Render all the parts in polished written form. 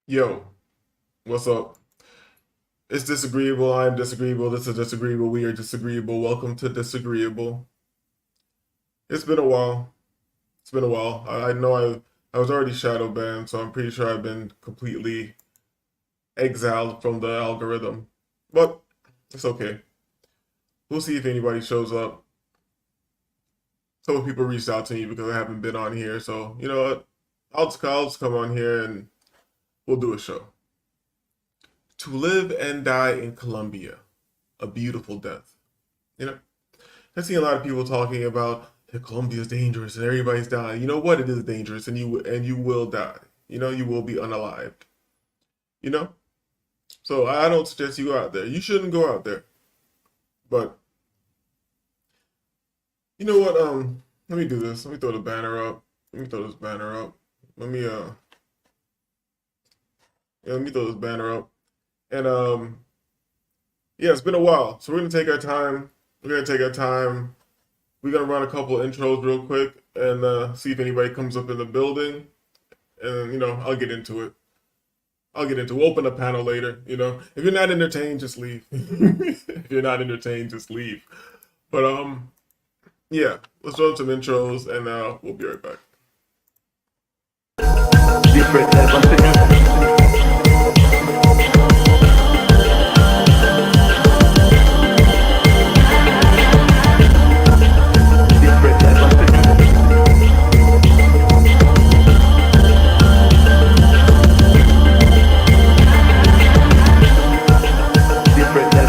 Yo, what's up? It's disagreeable. I'm disagreeable. This is disagreeable. We are disagreeable. Welcome to disagreeable. It's been a while. It's been a while. I know I was already shadow banned, so I'm pretty sure I've been completely exiled from the algorithm. But it's okay. We'll see if anybody shows up. Some people reached out to me because I haven't been on here, so you know what? I'll just come on here and we'll do a show. To live and die in Colombia, a beautiful death. You know, I see a lot of people talking about Colombia is dangerous and everybody's dying. You know what? It is dangerous, and you will die. You know, you will be unalived. You know, so I don't suggest you go out there. You shouldn't go out there. But you know what? Let me do this. Let me throw the banner up. Let me throw this banner up. Let me yeah, let me throw this banner up. And yeah, it's been a while, so we're gonna take our time. We're gonna take our time. We're gonna run a couple of intros real quick and see if anybody comes up in the building. And you know, I'll get into it. We'll open a panel later. You know, if you're not entertained, just leave. If you're not entertained, just leave. But yeah, let's run some intros and we'll be right back. Different level thing. Different level thing. Different level thing. Different level thing.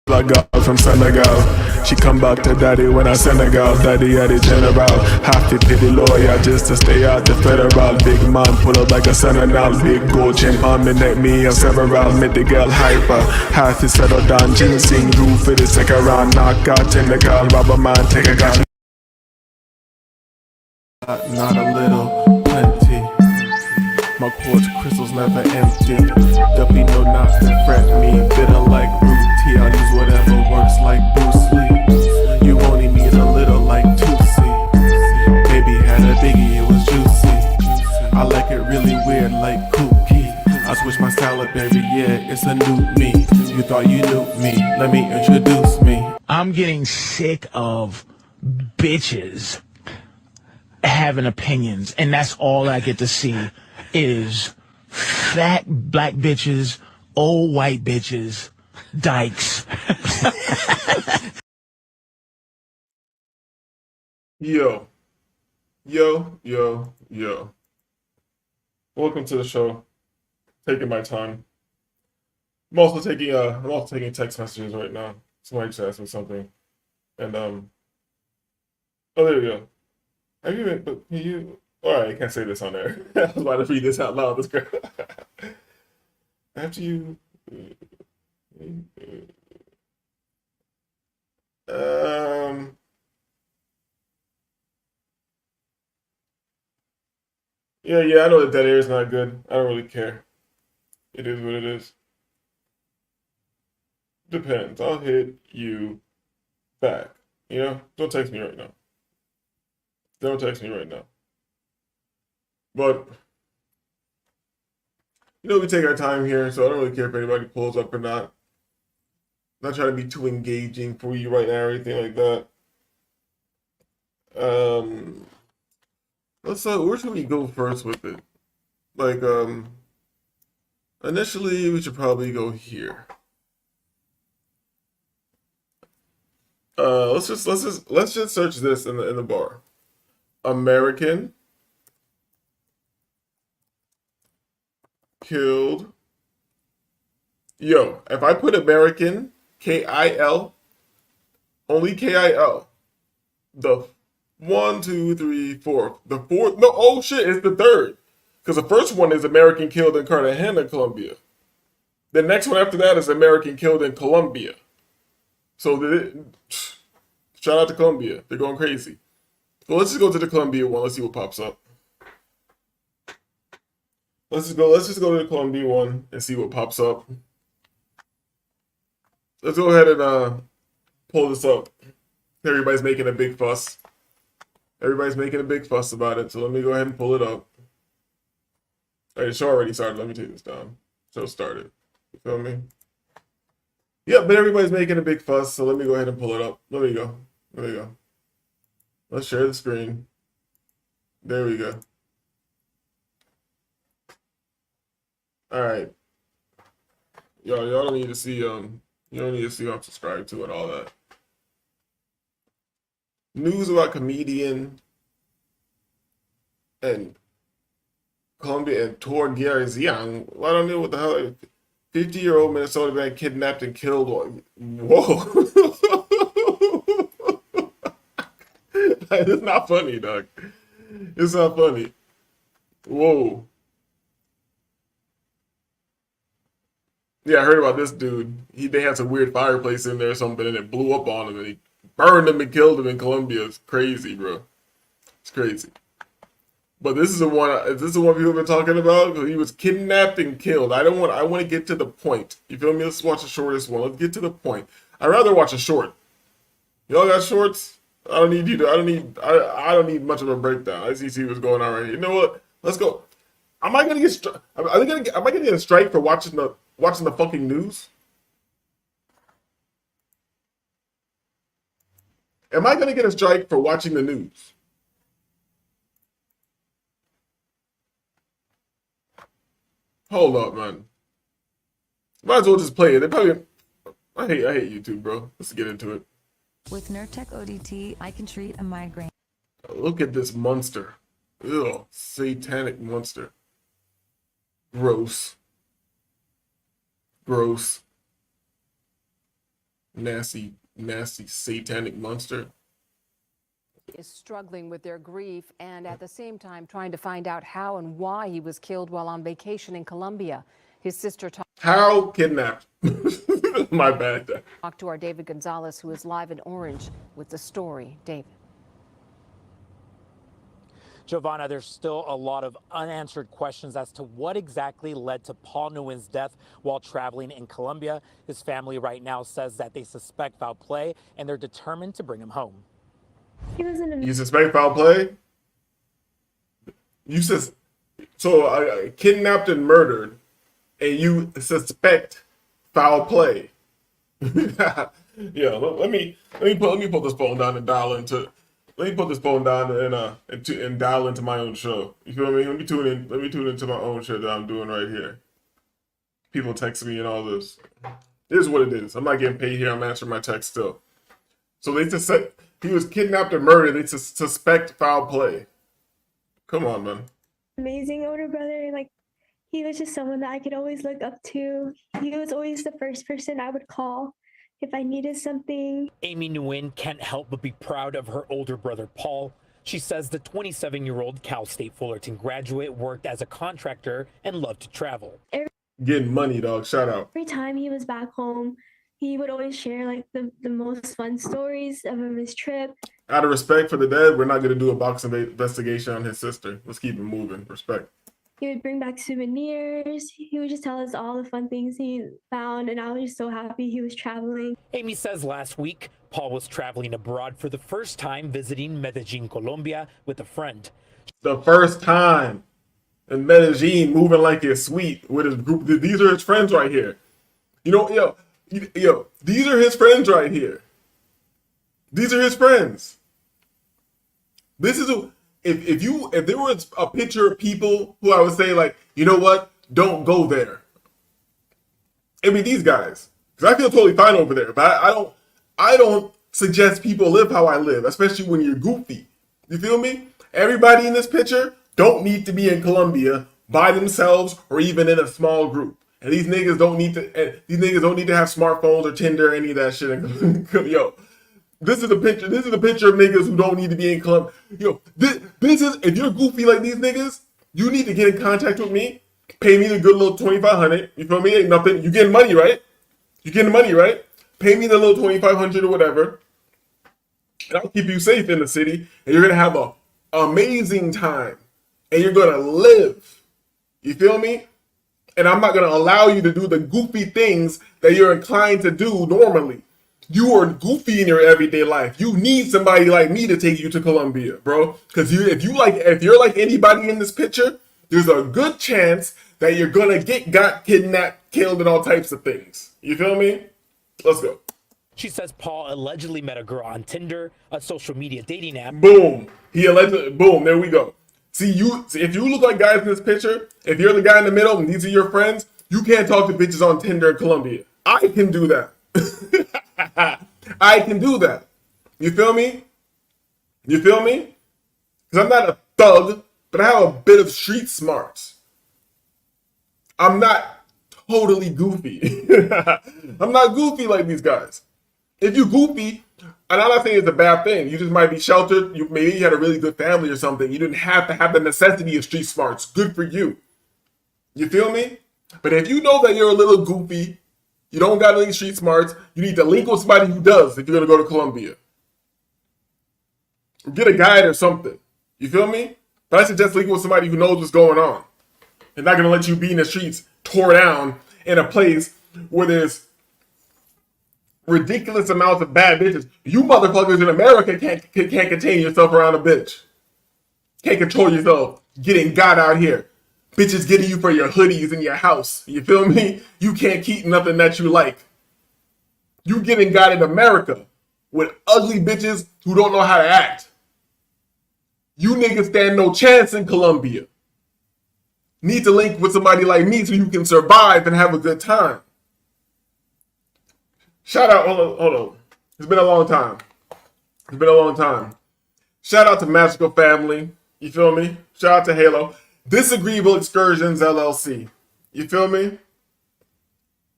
Black girl from Senegal. She come back to daddy when I Senegal. Daddy at the general. Half to pay the lawyer just to stay out the federal. Big man pull up like a Senegal. Big gold chain on me neck, me and several. Made the girl hyper. Half to settle down. Ginseng roof for the second round. Knock out in the car. Rubber man take a gun. Not a little, plenty. My quartz crystals never empty. Duppy no knots that fret me. Bitter like root tea. I'll use whatever works like Bruce Lee. You only need a little like Tootsie. Baby had a biggie, it was juicy. I like it really weird like kooky. I switch my style up every year, it's a new me. You thought you knew me, let me introduce me. I'm getting sick of bitches having opinions, and that's all I get to see is fat black bitches, old white bitches, dykes. Yo, yo. Welcome to the show. Taking my time. I'm also taking text messages right now. Somebody just asked me something, and oh, there we go. Have you been? But can you? All right, I can't say this on there. I was about to read this out loud. This girl. After you. Um. Yeah, I know that air is not good. I don't really care. It is what it is. Depends. I'll hit you back. Don't text me right now. Don't text me right now. But we take our time here, so I don't really care if anybody pulls up or not. Not trying to be too engaging for you right now or anything like that. Let's where should we go first with it? Like initially we should probably go here. Let's just search this in the bar. American killed. Yo, if I put American KIL, only KIL, the 1, 2, 3, 4, the fourth. No, oh shit, it's the third, because the first one is American killed in Cartagena, Colombia. The next one after that is American killed in Colombia. So shout out to Colombia, they're going crazy. Well, let's just go to the Colombia one. Let's see what pops up. Let's just go to the Colombia one and see what pops up. Let's go ahead and pull this up. Everybody's making a big fuss. Everybody's making a big fuss about it, so let me go ahead and pull it up. All right, the show already started. Let me take this down. Show started. You feel me? Yeah, but everybody's making a big fuss, so let me go ahead and pull it up. There we go. There we go. Let's share the screen. There we go. All right. Y'all don't need to see you don't need to see who I'm subscribed to and all that. News about comedian and Colombia and Tor Garzian. I don't know what the hell. 50-year-old Minnesota man kidnapped and killed. Whoa. It's not funny, dog. It's not funny. Whoa. Yeah, I heard about this dude. They had some weird fireplace in there or something, and it blew up on him, and he burned him and killed him in Colombia. It's crazy, bro. It's crazy. But this is the one. Is this the one people have been talking about? Because he was kidnapped and killed. I want to get to the point. You feel me? Let's watch the shortest one. Let's get to the point. I'd rather watch a short. Y'all got shorts? I don't need you to. I don't need much of a breakdown. I see what's going on right here. You know what? Let's go. Am I gonna get? Am I gonna get a strike for watching the fucking news? Am I gonna get a strike for watching the news? Hold up, man. Might as well just play it. They probably. I hate YouTube, bro. Let's get into it. With Nurtec ODT, I can treat a migraine. Look at this monster. Ugh, satanic monster. Gross. Gross. Nasty, nasty, satanic monster. Is struggling with their grief and at the same time trying to find out how and why he was killed while on vacation in Colombia. His sister How kidnapped? My bad. talked to our David Gonzalez, who is live in Orange with the story. David. Giovanna, there's still a lot of unanswered questions as to what exactly led to Paul Nguyen's death while traveling in Colombia. His family right now says that they suspect foul play and they're determined to bring him home. You suspect foul play? You kidnapped and murdered, and you suspect foul play. Yeah, let me put this phone down and dial into. Let me put this phone down and dial into my own show. You feel me? Let me tune into my own show that I'm doing right here. People text me and all this. Here's what it is. I'm not getting paid here. I'm answering my text still. So they just said he was kidnapped and murdered. They suspect foul play. Come on, man. Amazing older brother. Like, he was just someone that I could always look up to. He was always the first person I would call if I needed something. Amy Nguyen can't help but be proud of her older brother, Paul. She says the 27-year-old Cal State Fullerton graduate worked as a contractor and loved to travel. Getting money, dog. Shout out. Every time he was back home, he would always share like the most fun stories of his trip. Out of respect for the dead, we're not going to do a box investigation on his sister. Let's keep it moving. Respect. He would bring back souvenirs. He would just tell us all the fun things he found, and I was just so happy he was traveling. Amy says last week, Paul was traveling abroad for the first time, visiting Medellin, Colombia, with a friend. The first time in Medellin, moving like it's sweet with his group. These are his friends right here. You know, yo, these are his friends right here. These are his friends. This is if there was a picture of people who I would say like, you know what, don't go there. It'd be these guys, because I feel totally fine over there, but I don't suggest people live how I live, especially when you're goofy. You feel me? Everybody in this picture don't need to be in Colombia by themselves or even in a small group. And these niggas don't need to. Have smartphones or Tinder or any of that shit. Yo, this is a picture. This is a picture of niggas who don't need to be in Colombia. Yo, this is, if you're goofy like these niggas, you need to get in contact with me. Pay me the good little 2,500. You feel me? Ain't nothing. You getting money, right? You getting money, right? Pay me the little 2,500 or whatever, and I'll keep you safe in the city. And you're gonna have a amazing time, and you're gonna live. You feel me? And I'm not gonna allow you to do the goofy things that you're inclined to do normally. You are goofy in your everyday life. You need somebody like me to take you to Colombia, bro. Because if you're like anybody in this picture, there's a good chance that you're gonna got kidnapped, killed, and all types of things. You feel me? Let's go. She says Paul allegedly met a girl on Tinder, a social media dating app. Boom. Boom. There we go. See, if you look like guys in this picture, if you're the guy in the middle and these are your friends, you can't talk to bitches on Tinder in Colombia. I can do that. I can do that. You feel me? You feel me? Because I'm not a thug, but I have a bit of street smarts. I'm not totally goofy. I'm not goofy like these guys. If you goofy, and I'm not saying it's a bad thing. You just might be sheltered. Maybe you had a really good family or something. You didn't have to have the necessity of street smarts. Good for you. You feel me? But if you know that you're a little goofy, you don't got any street smarts, you need to link with somebody who does if you're going to go to Colombia. Get a guide or something. You feel me? But I suggest linking with somebody who knows what's going on. And not going to let you be in the streets, tore down in a place where there's ridiculous amounts of bad bitches. You motherfuckers in America can't contain yourself around a bitch. Can't control yourself. Getting got out here. Bitches getting you for your hoodies in your house. You feel me? You can't keep nothing that you like. You getting got in America with ugly bitches who don't know how to act. You niggas stand no chance in Colombia. Need to link with somebody like me so you can survive and have a good time. Shout out, hold on. It's been a long time. It's been a long time. Shout out to Magical Family. You feel me? Shout out to Halo. Disagreeable Excursions LLC. You feel me?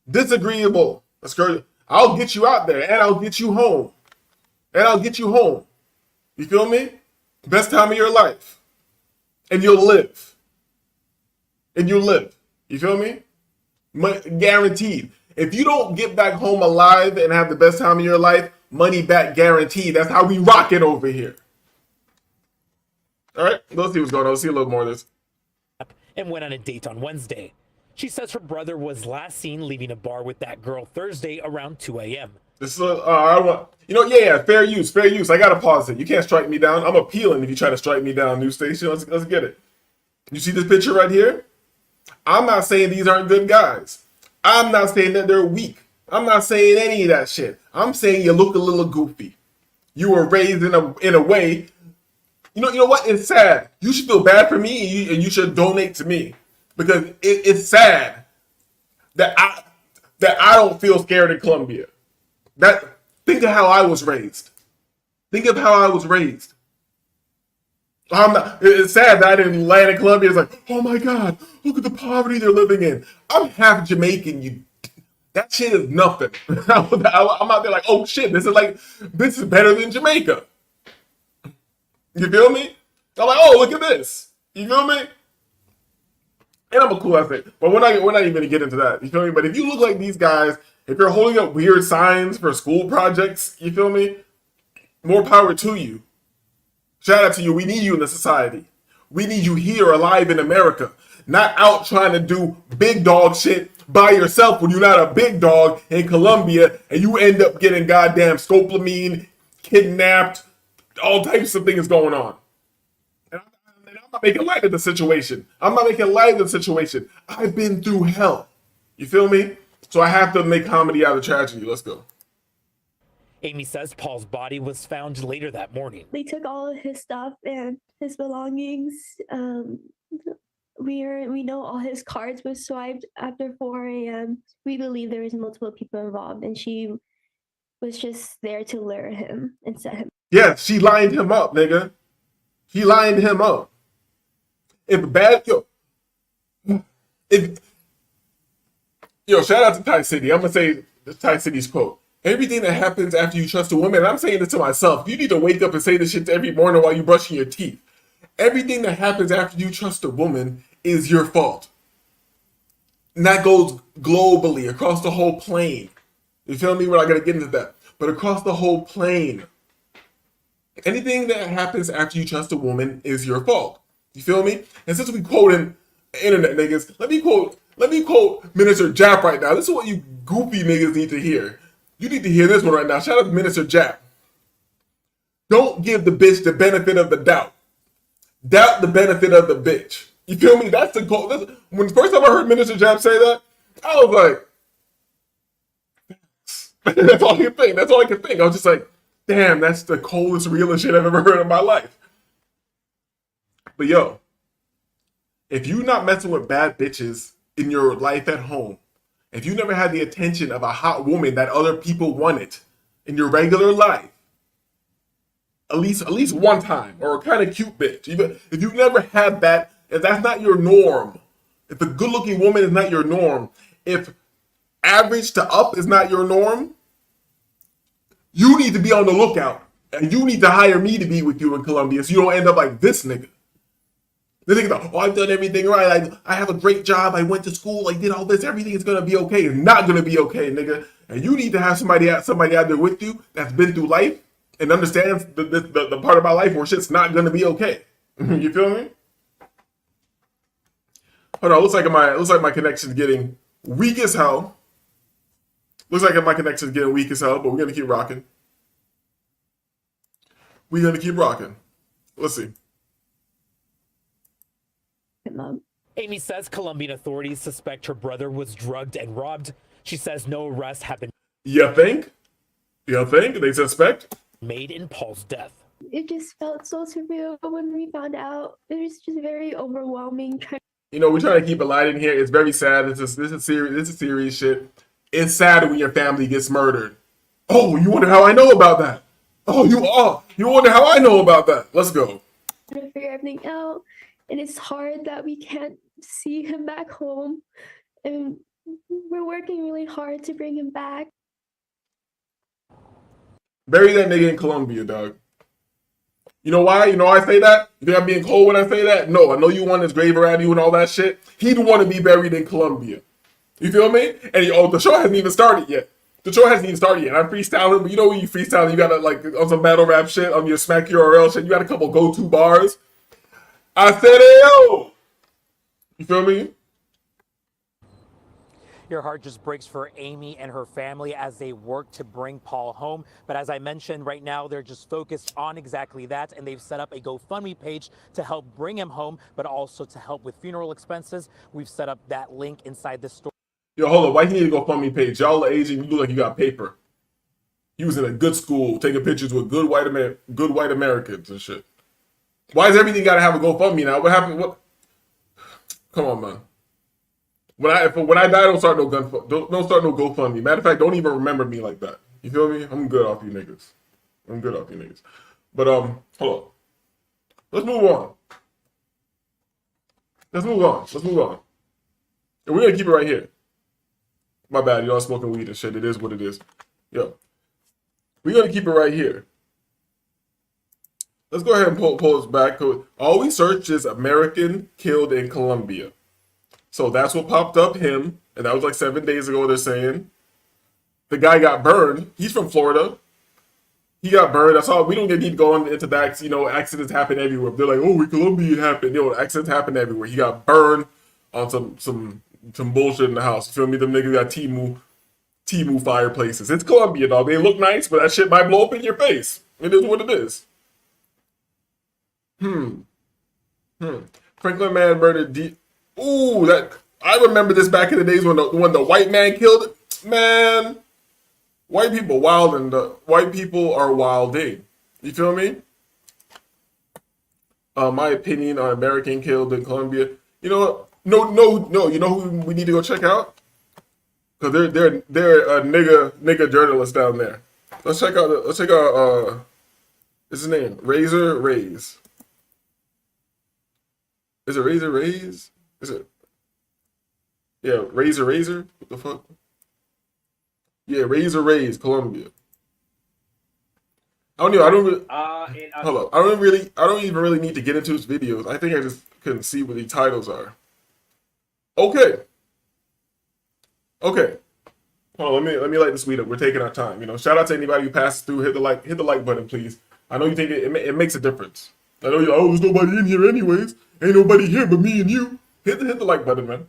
Disagreeable Excursion. I'll get you out there and I'll get you home. You feel me? Best time of your life. And you'll live. You feel me? Guaranteed. If you don't get back home alive and have the best time of your life, money back guaranteed. That's how we rock it over here. All right, let's see what's going on. Let's see a little more of this. And went on a date on Wednesday. She says her brother was last seen leaving a bar with that girl Thursday around 2 a.m. This is fair use. I gotta pause it. You can't strike me down. I'm appealing if you try to strike me down, news station. Let's get it. You see this picture right here? I'm not saying these aren't good guys. I'm not saying that they're weak. I'm not saying any of that shit. I'm saying you look a little goofy. You were raised in a way. You know what? It's sad. You should feel bad for me, and you should donate to me, because it's sad that I don't feel scared in Colombia. Think of how I was raised. It's sad that I didn't land in Colombia. It's like, oh my God, look at the poverty they're living in. I'm half Jamaican. That shit is nothing. I'm out there like, oh shit, this is better than Jamaica. You feel me? I'm like, oh, look at this. You feel me? And I'm a cool ass thing. But we're not even gonna get into that. You feel me? But if you look like these guys, if you're holding up weird signs for school projects, you feel me? More power to you. Shout out to you. We need you in the society. We need you here alive in America. Not out trying to do big dog shit by yourself when you're not a big dog in Colombia and you end up getting goddamn scopolamine, kidnapped, all types of things going on. And I'm not making light of the situation. I'm not making light of the situation. I've been through hell. You feel me? So I have to make comedy out of tragedy. Let's go. Amy says Paul's body was found later that morning. They took all of his stuff and his belongings. We know all his cards were swiped after 4 a.m. We believe there was multiple people involved, and she was just there to lure him and set him. Yeah, she lined him up, nigga. She lined him up. Shout out to Ty City. I'm gonna say Ty City's quote. Everything that happens after you trust a woman, and I'm saying this to myself, you need to wake up and say this shit every morning while you're brushing your teeth. Everything that happens after you trust a woman is your fault. And that goes globally, across the whole plane. You feel me? We're not gonna get into that. But across the whole plane. Anything that happens after you trust a woman is your fault. You feel me? And since we quoting internet niggas, let me quote Minister Jap right now. This is what you goofy niggas need to hear. You need to hear this one right now. Shout out to Minister Jap. Don't give the bitch the benefit of the doubt. Doubt the benefit of the bitch. You feel me? That's the goal. When the first time I heard Minister Jap say that, I was like, that's all I could think. That's all I could think. I was just like, damn, that's the coldest, realest shit I've ever heard in my life. But yo, if you not messing with bad bitches in your life at home, if you never had the attention of a hot woman that other people wanted in your regular life, at least one time, or a kind of cute bitch, even if you never had that, if that's not your norm, if a good-looking woman is not your norm, if average to up is not your norm, you need to be on the lookout, and you need to hire me to be with you in Colombia so you don't end up like this nigga. They think about, oh, I've done everything right. I have a great job. I went to school. I did all this. Everything is going to be okay. It's not going to be okay, nigga. And you need to have somebody out there with you that's been through life and understands the part about life where shit's not going to be okay. You feel me? Hold on. Looks like my connection's getting weak as hell. Looks like my connection's getting weak as hell, but we're going to keep rocking. We're going to keep rocking. Let's see. Amy says Colombian authorities suspect her brother was drugged and robbed. She says no arrests have been You think? They suspect? made in Paul's death. It just felt so surreal when we found out. It was just very overwhelming. You know, we're trying to keep it light in here. It's very sad. This is serious shit. It's sad when your family gets murdered. Oh, you wonder how I know about that? You wonder how I know about that? Let's go. Trying to figure everything out, and it's hard that we can't see him back home, and we're working really hard to bring him back. Bury that nigga in Colombia, dog. You know why? You know why I say that? You think I'm being cold when I say that? No, I know you want his grave around you and all that shit. He'd want to be buried in Colombia. You feel me? And the show hasn't even started yet. I'm freestyling, but you know when you freestyle, you gotta like on some battle rap shit, on your smack URL shit, you got a couple go-to bars. I said, yo! You feel me? Your heart just breaks for Amy and her family as they work to bring Paul home. But as I mentioned, right now, they're just focused on exactly that. And they've set up a GoFundMe page to help bring him home, but also to help with funeral expenses. We've set up that link inside the story. Yo, hold up. Why you need a GoFundMe page? Y'all are Asian. You look like you got paper. You was in a good school taking pictures with good white Americans and shit. Why does everything got to have a GoFundMe now? What happened? What? Come on, man. When I die, don't start no GoFundMe. Matter of fact, don't even remember me like that. You feel me? I'm good off you niggas. But hold on. Let's move on. And we're gonna keep it right here. My bad, y'all smoking weed and shit. It is what it is. Yo, we're gonna keep it right here. Let's go ahead and pull this back. All we searched is American killed in Colombia. So that's what popped up him. And that was like 7 days ago, they're saying. The guy got burned. He's from Florida. He got burned. That's all. We don't need to go into that. You know, accidents happen everywhere. They're like, oh, in Colombia it happened. You know, accidents happen everywhere. He got burned on some bullshit in the house. You feel me? Them niggas got Timu fireplaces. It's Colombia, dog. They look nice, but that shit might blow up in your face. It is what it is. Franklin man murdered Ooh, that I remember this back in the days when the white man killed it. Man, white people wild and white people are wilding. You feel me? My opinion on American killed in Colombia. You know what? No. You know who we need to go check out? Because they're a nigga journalist down there. Let's check out what's his name? Razor Rays. Is it Razor Rays? Is it? Yeah, Razor. What the fuck? Yeah, Razor Rays, Colombia. I don't know. Hold up. I don't even really need to get into his videos. I think I just couldn't see what the titles are. Okay. Hold on, let me light this weed up. We're taking our time. You know, shout out to anybody who passes through. Hit the like button, please. I know you think it makes a difference. I know you. Oh, there's nobody in here anyways. Ain't nobody here but me and you. Hit the like button, man.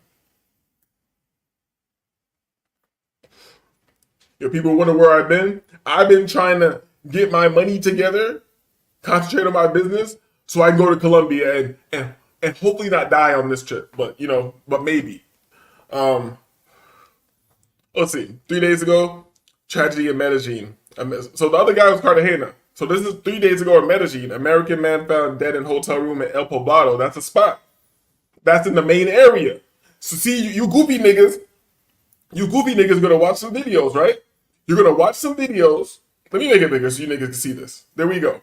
If people wonder where I've been trying to get my money together, concentrate on my business, so I can go to Colombia and hopefully not die on this trip. But you know, but maybe. Let's see. 3 days ago, tragedy in Medellin. So the other guy was Cartagena. So this is 3 days ago in Medellin. American man found dead in hotel room at El Poblado. That's a spot. That's in the main area. So see, you goofy niggas gonna watch some videos, right? You're gonna watch some videos. Let me make it bigger so you niggas can see this. There we go.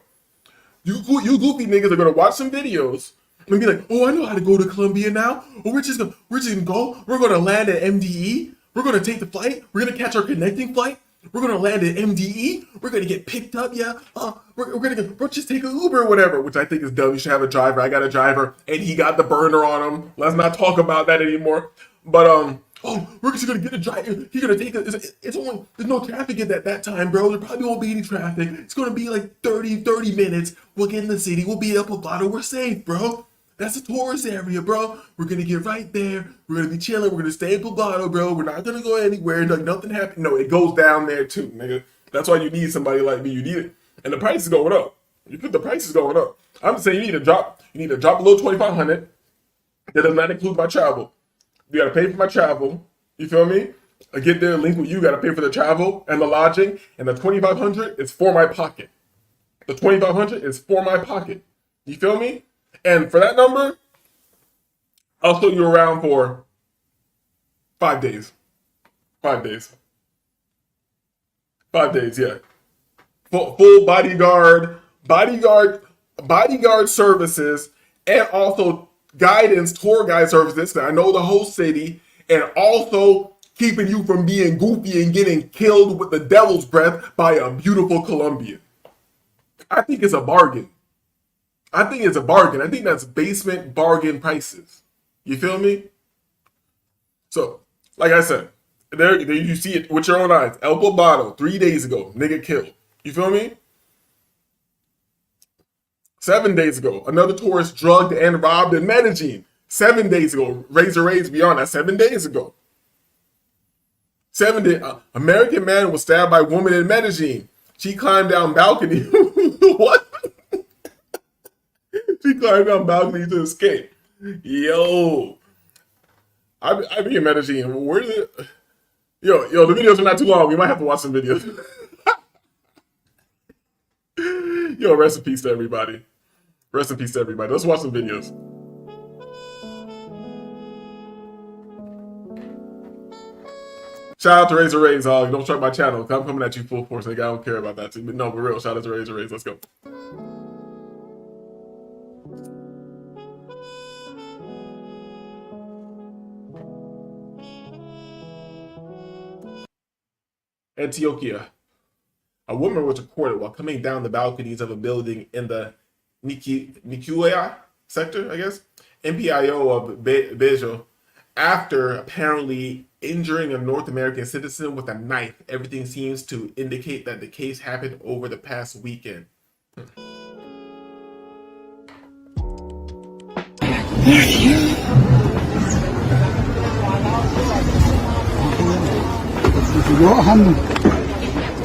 You goofy niggas are gonna watch some videos and be like, oh, I know how to go to Colombia now. Oh, we're just gonna go. We're gonna land at MDE. We're gonna take the flight. We're gonna catch our connecting flight. We're gonna land at MDE. We're gonna get picked up. Yeah. We'll just take an Uber or whatever, which I think is dumb. You should have a driver. I got a driver, and he got the burner on him. Let's not talk about that anymore. But oh, we're just gonna get a driver. He's gonna take it's only there's no traffic at that time, bro. There probably won't be any traffic. It's gonna be like 30 minutes. We'll get in the city. We'll be up a bottle. We're safe, bro. That's a tourist area, bro. We're gonna get right there. We're gonna be chilling. We're gonna stay in Poblado, bro. We're not gonna go anywhere. Like nothing happened. No, it goes down there too, nigga. That's why you need somebody like me. You need it, and the price is going up. You put the prices going up. I'm saying you need to drop. You need to drop a little 2,500. That does not include my travel. You gotta pay for my travel. You feel me? I get there, link with you. Gotta pay for the travel and the lodging, and the 2,500 is for my pocket. The 2,500 is for my pocket. You feel me? And for that number, I'll show you around for 5 days. 5 days. 5 days, yeah. Full bodyguard services, and also guidance, tour guide services. I know the whole city, and also keeping you from being goofy and getting killed with the devil's breath by a beautiful Colombian. I think it's a bargain. I think that's basement bargain prices. You feel me? So, like I said, there you see it with your own eyes. El Poblado, 3 days ago, nigga killed. You feel me? 7 days ago, another tourist drugged and robbed in Medellin. 7 days ago, Razor Rays beyond that. 7 days ago. 7 days. American man was stabbed by woman in Medellin. She climbed down balcony. What? She climbed down balcony to escape. Yo, I be in Medellin. Where is it? Yo, the videos are not too long. We might have to watch some videos. Yo, rest in peace to everybody. Rest in peace to everybody. Let's watch some videos. Shout out to Razor Rays, dog. Don't strike my channel. I'm coming at you full force. Like, I don't care about that too. But no, for real. Shout out to Razor Rays. Let's go. Antioquia. A woman was reported while coming down the balconies of a building in the Nicuea sector, I guess, MPIO of Bejo, after apparently injuring a North American citizen with a knife. Everything seems to indicate that the case happened over the past weekend.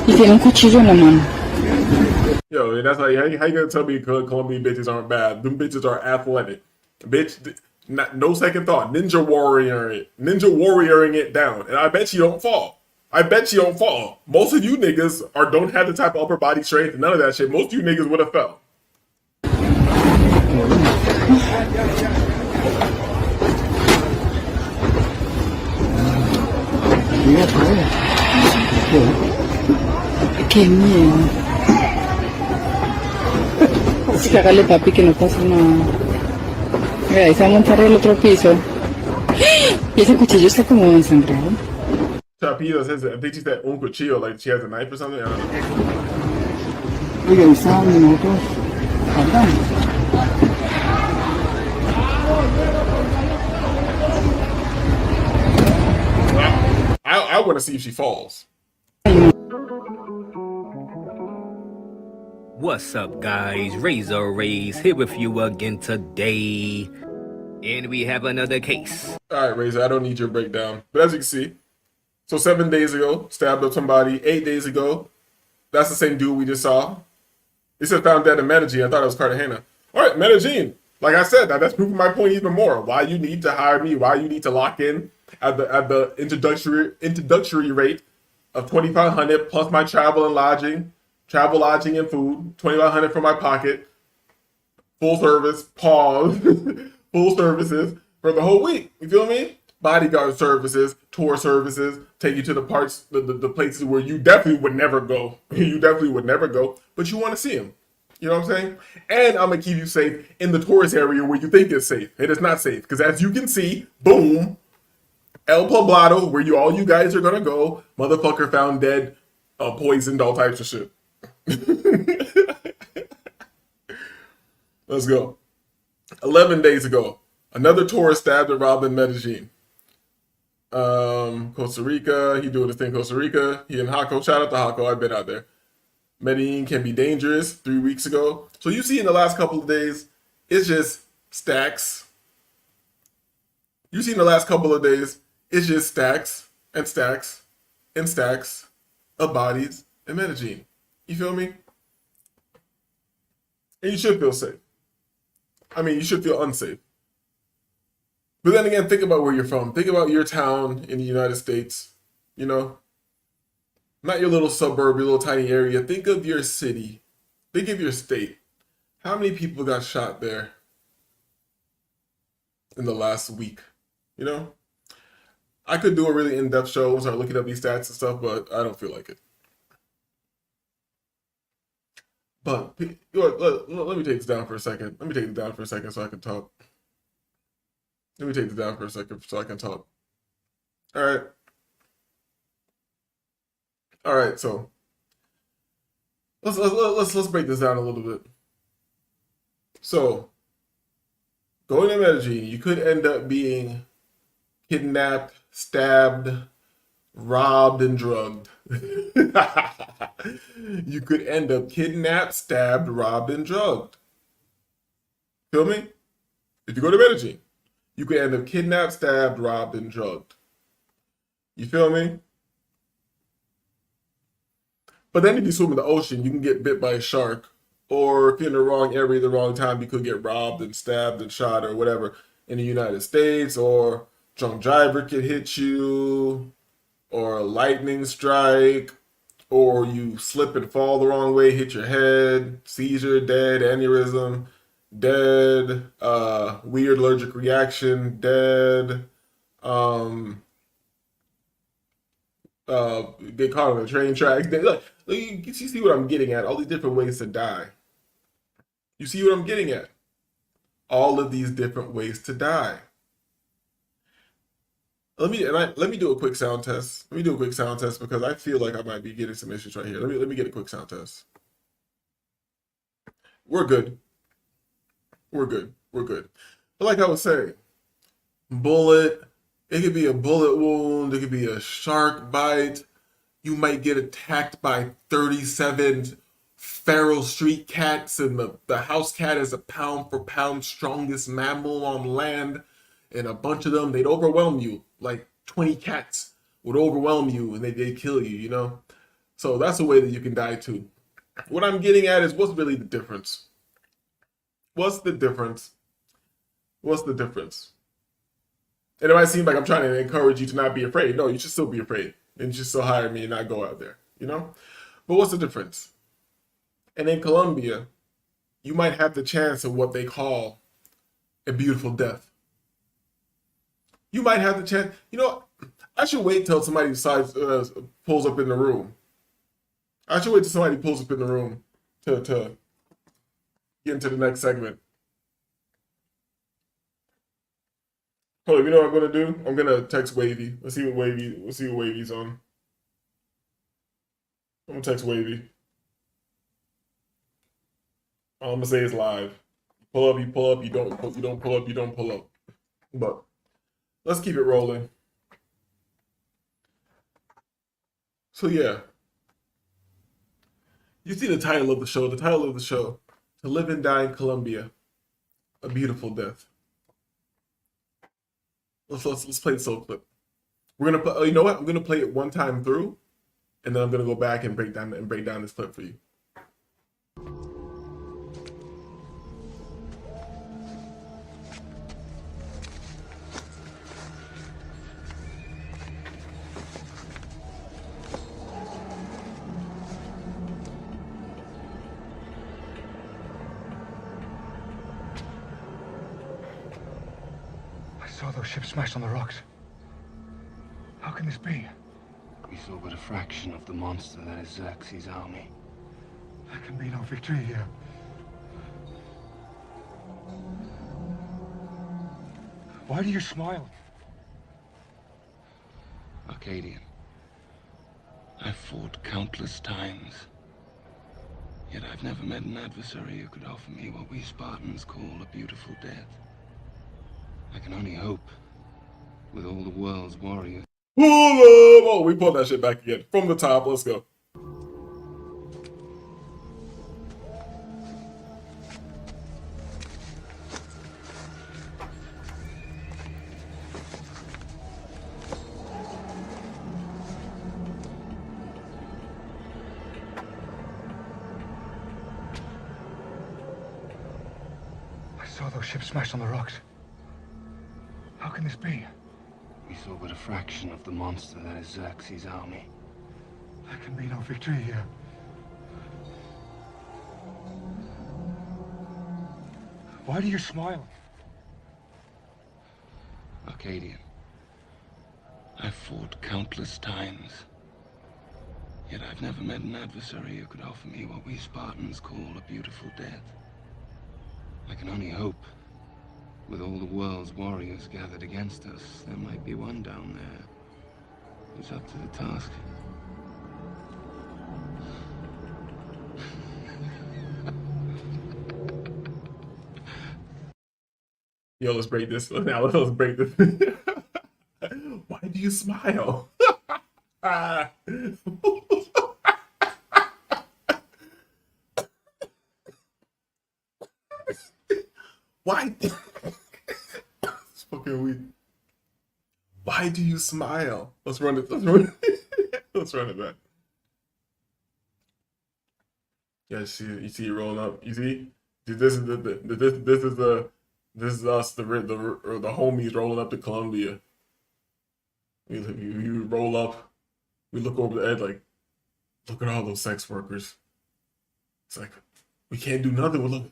Y tiene un cuchillo en la mano. Yo, and that's how you gonna tell me Colombian bitches aren't bad? Them bitches are athletic. Bitch, no second thought. Ninja warrioring it down. And I bet you don't fall. I bet you don't fall. Most of you niggas don't have the type of upper body strength and none of that shit. Most of you niggas would have fell. Qué miedo. Es que hágale, papi, que no pasa nada. Mira, ahí se va a montar el otro piso. Y ese cuchillo está como ensangrado. Chapita says, I think she said un cuchillo, like she has a knife or something. I don't know. Oye, ahí está donde nosotros hablamos. I want to see if she falls. What's up, guys? Razor Rays here with you again today. And we have another case. All right, Razor, I don't need your breakdown. But as you can see, so 7 days ago, stabbed up somebody. 8 days ago, that's the same dude we just saw. He said found dead in Medellin. I thought it was Cartagena. All right, Medellin. Like I said, that's proving my point even more. Why you need to hire me? Why you need to lock in at the introductory rate of 2,500 plus my travel, lodging, and food. 2,500 for my pocket. Full service. Pause. Full services for the whole week. You feel me? Bodyguard services, tour services, take you to the parts, the places where you definitely would never go. You definitely would never go, but you want to see them. You know what I'm saying? And I'm going to keep you safe in the tourist area where you think it's safe. It is not safe. Because as you can see, boom, El Poblado, where all you guys are going to go, motherfucker found dead, poisoned, all types of shit. Let's go. 11 days ago, another tourist stabbed and robbed in Medellin. Costa Rica, he doing his thing in Costa Rica. He in Jaco. Shout out to Jaco, I've been out there. Medellin can be dangerous 3 weeks ago. So you see in the last couple of days, it's just stacks. You see in the last couple of days, it's just stacks and stacks and stacks of bodies in Medellin. You feel me? And you should feel safe. I mean, you should feel unsafe. But then again, think about where you're from. Think about your town in the United States, you know? Not your little suburb, your little tiny area. Think of your city. Think of your state. How many people got shot there in the last week? You know? I could do a really in-depth show and start looking up these stats and stuff, but I don't feel like it. But let me take this down for a second. Let me take it down for a second so I can talk. Let me take this down for a second so I can talk. All right. All right, so let's break this down a little bit. So, going to Medellin, you could end up being kidnapped, stabbed, robbed, and drugged. You could end up kidnapped, stabbed, robbed, and drugged. Feel me? If you go to Medellin, you could end up kidnapped, stabbed, robbed, and drugged. You feel me? But then if you swim in the ocean, you can get bit by a shark. Or if you're in the wrong area at the wrong time, you could get robbed and stabbed and shot or whatever in the United States. Or drunk driver could hit you. Or a lightning strike. Or you slip and fall the wrong way, hit your head. Seizure, dead, aneurysm, dead. Weird allergic reaction, dead. Get caught on the train tracks. Look, you see what I'm getting at? All these different ways to die. You see what I'm getting at? All of these different ways to die. Let me do a quick sound test. Let me do a quick sound test because I feel like I might be getting some issues right here. Let me get a quick sound test. We're good. We're good. We're good. But like I was saying, bullet, It could be a bullet wound, it could be a shark bite. You might get attacked by 37 feral street cats, and the house cat is a pound for pound strongest mammal on land. And a bunch of them, they'd overwhelm you. Like 20 cats would overwhelm you and they'd kill you, you know? So that's a way that you can die too. What I'm getting at is what's really the difference? What's the difference? What's the difference? And it might seem like I'm trying to encourage you to not be afraid. No, you should still be afraid. And you should still hire me and not go out there, you know? But what's the difference? And in Colombia, you might have the chance of what they call a beautiful death. You might have the chance. You know, I should wait till somebody decides pulls up in the room. I should wait till somebody pulls up in the room to get into the next segment. Hold on, you know what I'm gonna do? I'm gonna text Wavy. Let's see what Wavy's on. I'm gonna text Wavy. All I'm gonna say is live. Pull up, you pull up, you don't pull up, you don't pull up. But let's keep it rolling. So yeah. You see the title of the show. The title of the show, To Live and Die in Colombia, A Beautiful Death. Let's play the slow clip. We're gonna play. You know what? I'm gonna play it one time through, and then I'm gonna go back and break down this clip for you. I saw those ships smash on the rocks. How can this be? We saw but a fraction of the monster that is Xerxes' army. There can be no victory here. Why do you smile? Arcadian, I've fought countless times. Yet I've never met an adversary who could offer me what we Spartans call a beautiful death. I can only hope, with all the world's warriors. Oh, we pulled that shit back again. From the top, let's go. I saw those ships smash on the rocks. How can this be? We saw but a fraction of the monster that is Xerxes' army. There can be no victory here. Why do you smile? Arcadian, I've fought countless times. Yet I've never met an adversary who could offer me what we Spartans call a beautiful death. I can only hope, with all the world's warriors gathered against us, there might be one down there who's up to the task. Yo, let's break this. Now let's break this. Why do you smile? Why? It's fucking weird. Why do you smile? Let's run it. Let's run it back. Yeah, you see it rolling up. You see, this is this is us, the homies rolling up to Colombia. We roll up. We look over the edge like, look at all those sex workers. It's like, we can't do nothing. Well, look,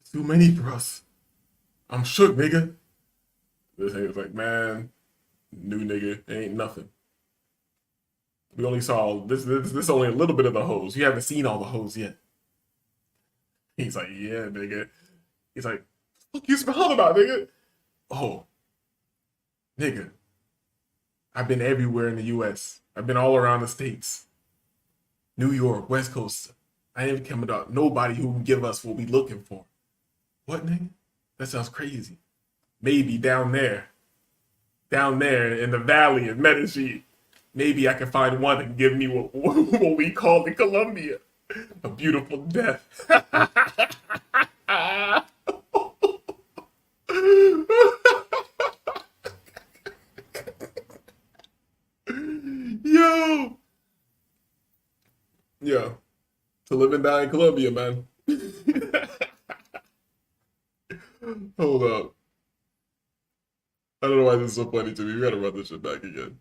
it's too many for us. I'm shook, nigga. This nigga's like, man, new nigga, it ain't nothing. We only saw this is only a little bit of the hose. You haven't seen all the hose yet. He's like, yeah, nigga. He's like, what you smiling about, nigga? Oh, nigga. I've been everywhere in the US. I've been all around the states. New York, West Coast. I ain't coming about nobody who can give us what we looking for. What, nigga? That sounds crazy. Maybe down there. down there in the valley in Medellin. Maybe I can find one and give me what we call in Colombia a beautiful death. Yo, yo, to live and die in Colombia, man. Hold up. I don't know why this is so funny to me. We gotta run this shit back again.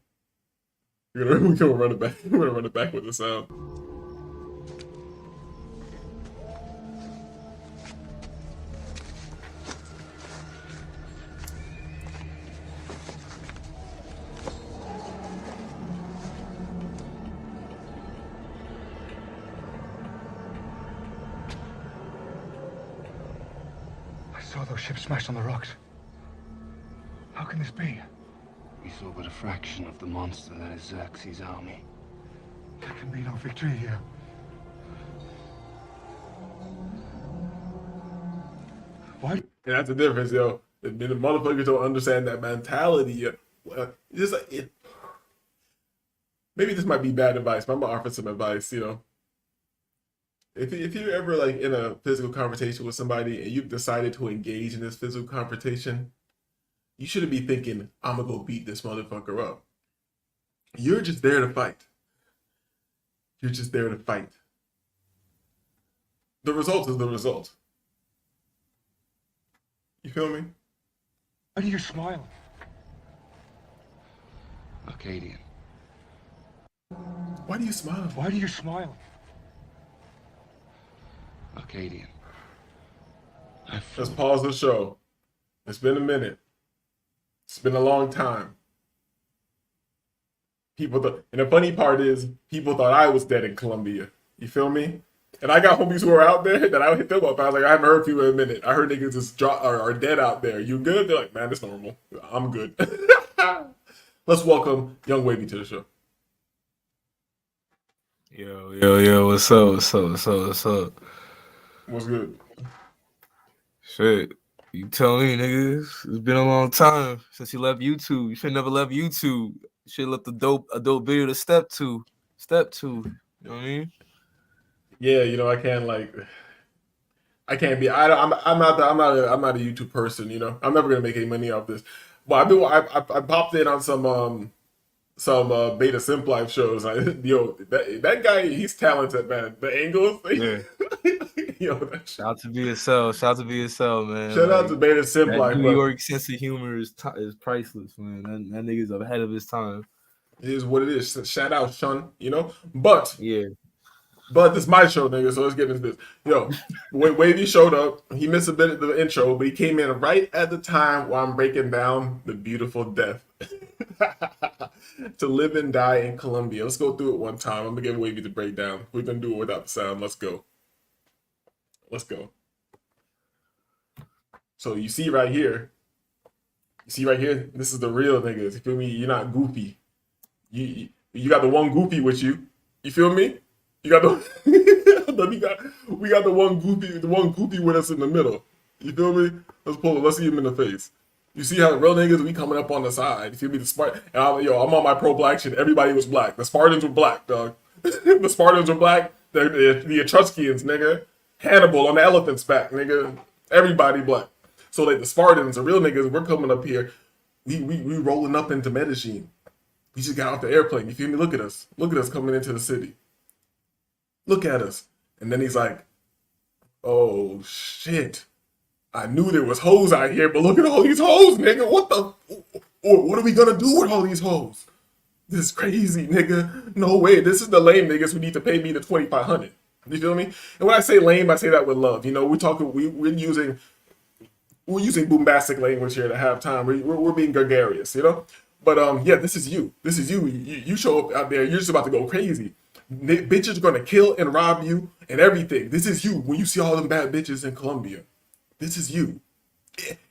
We're gonna run it back. We're gonna run it back with the sound. I saw those ships smash on the rocks. How can this be? We saw but a fraction of the monster that is Xerxes' army. There can be no victory here. Why? And that's the difference, yo. The motherfuckers don't understand that mentality. Just like, maybe this might be bad advice, but I'm gonna offer some advice. You know, if you're ever like in a physical confrontation with somebody and you've decided to engage in this physical confrontation, you shouldn't be thinking, I'm gonna go beat this motherfucker up. You're just there to fight. You're just there to fight. The result is the result. You feel me? Why do you smile? Arcadian. Why do you smile? Why do you smile? Arcadian. Let's pause the show. It's been a minute. It's been a long time. And the funny part is, people thought I was dead in Colombia. You feel me? And I got homies who are out there that I would hit them up. I was like, I haven't heard from you in a minute. I heard niggas just are dead out there. You good? They're like, man, it's normal. I'm good. Let's welcome Young Wavy to the show. Yo, what's up? What's good? Shit, you tell me, niggas. It's been a long time since you left YouTube. You should never left YouTube. You should left a dope video to step to. You know what I mean? Yeah, you know, I can't be. I'm not a YouTube person. You know, I'm never gonna make any money off this. But I popped in on some beta simp life shows. That guy, he's talented, man. The angles, yeah. Yo, shout out to BSL, man. Shout out to beta simp life. New York sense of humor is priceless, man. That nigga's ahead of his time. It is what it is. Shout out, Sean. You know, but yeah. But this is my show, nigga, so let's get into this. Yo, Wavy showed up. He missed a bit of the intro, but he came in right at the time while I'm breaking down the beautiful death. To live and die in Colombia. Let's go through it one time. I'm going to give Wavy the breakdown. We're going to do it without the sound. Let's go. So you see right here. This is the real niggas. You feel me? You're not goofy. You got the one goofy with you. You feel me? You got we got the one goofy with us in the middle. You feel me? Let's see him in the face. You see how real niggas, we coming up on the side. You feel me? I'm on my pro-black shit. Everybody was black. The Spartans were black, dog. The Spartans were black. The Etruscans, nigga. Hannibal on the elephant's back, nigga. Everybody black. So like the Spartans, the real niggas, we're coming up here. We rolling up into Medellin. We just got off the airplane. You feel me? Look at us. Look at us coming into the city. Look at us. And then he's like, oh shit. I knew there was hoes out here, but look at all these hoes, nigga. What are we gonna do with all these hoes? This is crazy, nigga. No way. This is the lame niggas who need to pay me the $2,500. You feel me? And when I say lame, I say that with love. You know, we're using bombastic language here to have time. We're being gregarious, you know? But yeah, this is you. This is you. You show up out there, you're just about to go crazy. Bitches are gonna kill and rob you and everything. This is you when you see all them bad bitches in Colombia. This is you.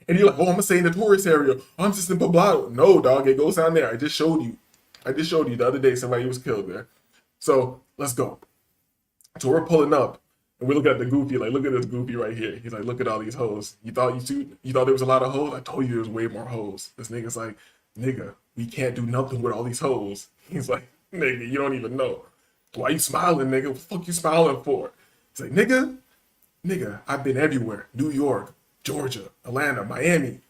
And you're like, oh, I'm gonna stay in the tourist area. I'm just in Poblado. No, dog, it goes down there. I just showed you the other day somebody was killed there. So let's go. So we're pulling up and we look at the goofy, like, look at this goofy right here. He's like, look at all these hoes. You thought there was a lot of hoes? I told you there was way more hoes. This nigga's like, nigga, we can't do nothing with all these hoes. He's like, nigga, you don't even know. Why you smiling, nigga? What the fuck you smiling for? He's like, nigga, I've been everywhere. New York, Georgia, Atlanta, Miami.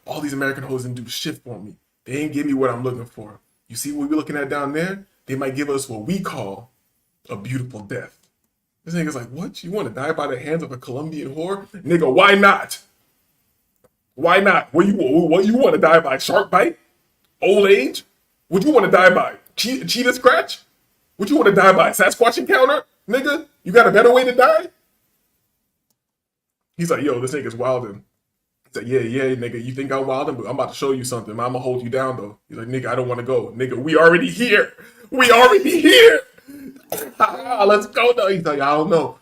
All these American hoes didn't do shit for me. They ain't give me what I'm looking for. You see what we're looking at down there? They might give us what we call a beautiful death. This nigga's like, what? You want to die by the hands of a Colombian whore? Nigga, why not? Why not? What you want to die by? Shark bite? Old age? What you want to die by? Cheetah scratch? What you want to die by? Sasquatch encounter? Nigga, you got a better way to die? He's like, yo, this nigga's wildin'. He's like, yeah, nigga, you think I'm wildin'? But I'm about to show you something. I'm gonna hold you down, though. He's like, nigga, I don't want to go. Nigga, we already here. We already here. Let's go, though. He's like, I don't know.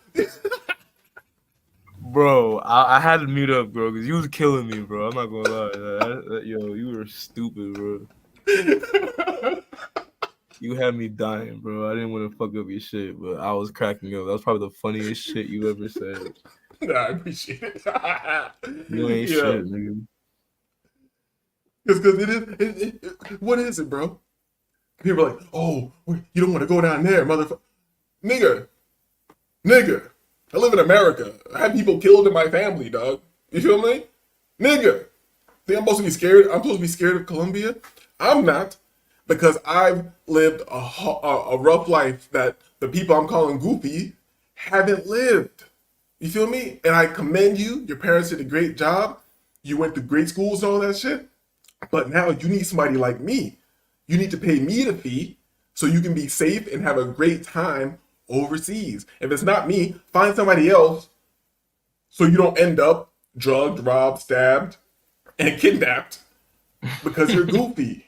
Bro, I had to mute up, bro, because you was killing me, bro. I'm not gonna lie. Yo, you were stupid, bro. You had me dying, bro. I didn't want to fuck up your shit, but I was cracking up. That was probably the funniest shit you ever said. Nah, I appreciate it. You ain't shit, nigga. Because it is, what is it, bro? People are like, oh, you don't want to go down there, motherfucker. Nigga, I live in America. I have people killed in my family, dog. You feel me? Nigga, think I'm supposed to be scared? I'm supposed to be scared of Colombia? I'm not, because I've lived a rough life that the people I'm calling goofy haven't lived. You feel me? And I commend you. Your parents did a great job. You went to great schools and all that shit. But now you need somebody like me. You need to pay me the fee so you can be safe and have a great time overseas. If it's not me, find somebody else so you don't end up drugged, robbed, stabbed, and kidnapped because you're goofy.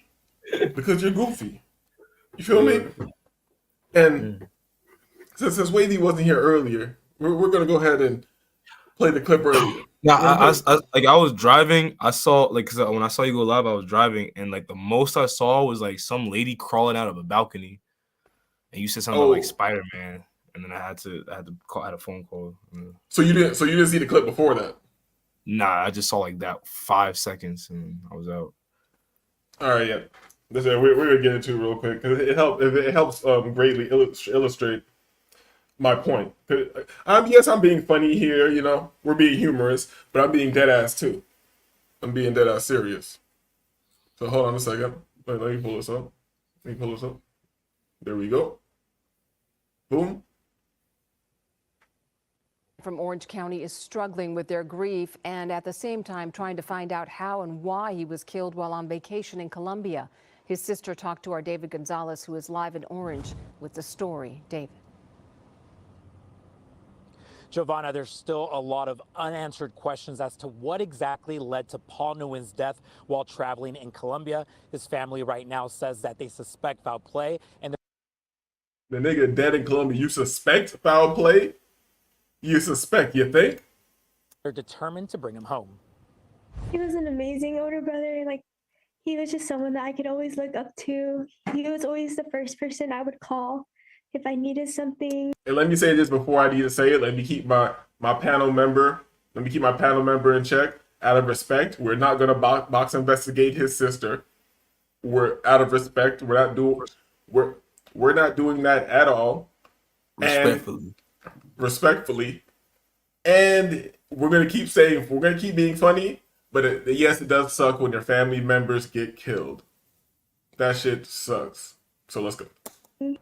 Because you're goofy. You feel me? And since Wavy wasn't here earlier, we're gonna go ahead and play the clip earlier. Yeah, I was driving. I saw cause when I saw you go live, I was driving, and like the most I saw was like some lady crawling out of a balcony, and you said something about like Spider-Man, and then I had a phone call. So you didn't see the clip before that? Nah, I just saw like that 5 seconds, and I was out. All right, yeah. We're gonna get into it real quick because it helps greatly illustrate my point. Yes, I'm being funny here, you know, we're being humorous, but I'm being dead ass too. I'm being dead ass serious. So hold on a second. Let me pull this up. There we go. Boom. From Orange County is struggling with their grief and at the same time trying to find out how and why he was killed while on vacation in Colombia. His sister talked to our David Gonzalez, who is live in Orange with the story. David. Giovanna, there's still a lot of unanswered questions as to what exactly led to Paul Nguyen's death while traveling in Colombia. His family right now says that they suspect foul play. And the nigga dead in Colombia, you suspect foul play? You suspect, you think? They're determined to bring him home. He was an amazing older brother. Like, he was just someone that I could always look up to. He was always the first person I would call if I needed something. And let me say this before I need to say it. Let me keep my panel member in check. Out of respect, we're not gonna box investigate his sister. We're out of respect. We're not doing that at all. Respectfully. And we're gonna keep being funny. But yes, it does suck when your family members get killed. That shit sucks. So let's go.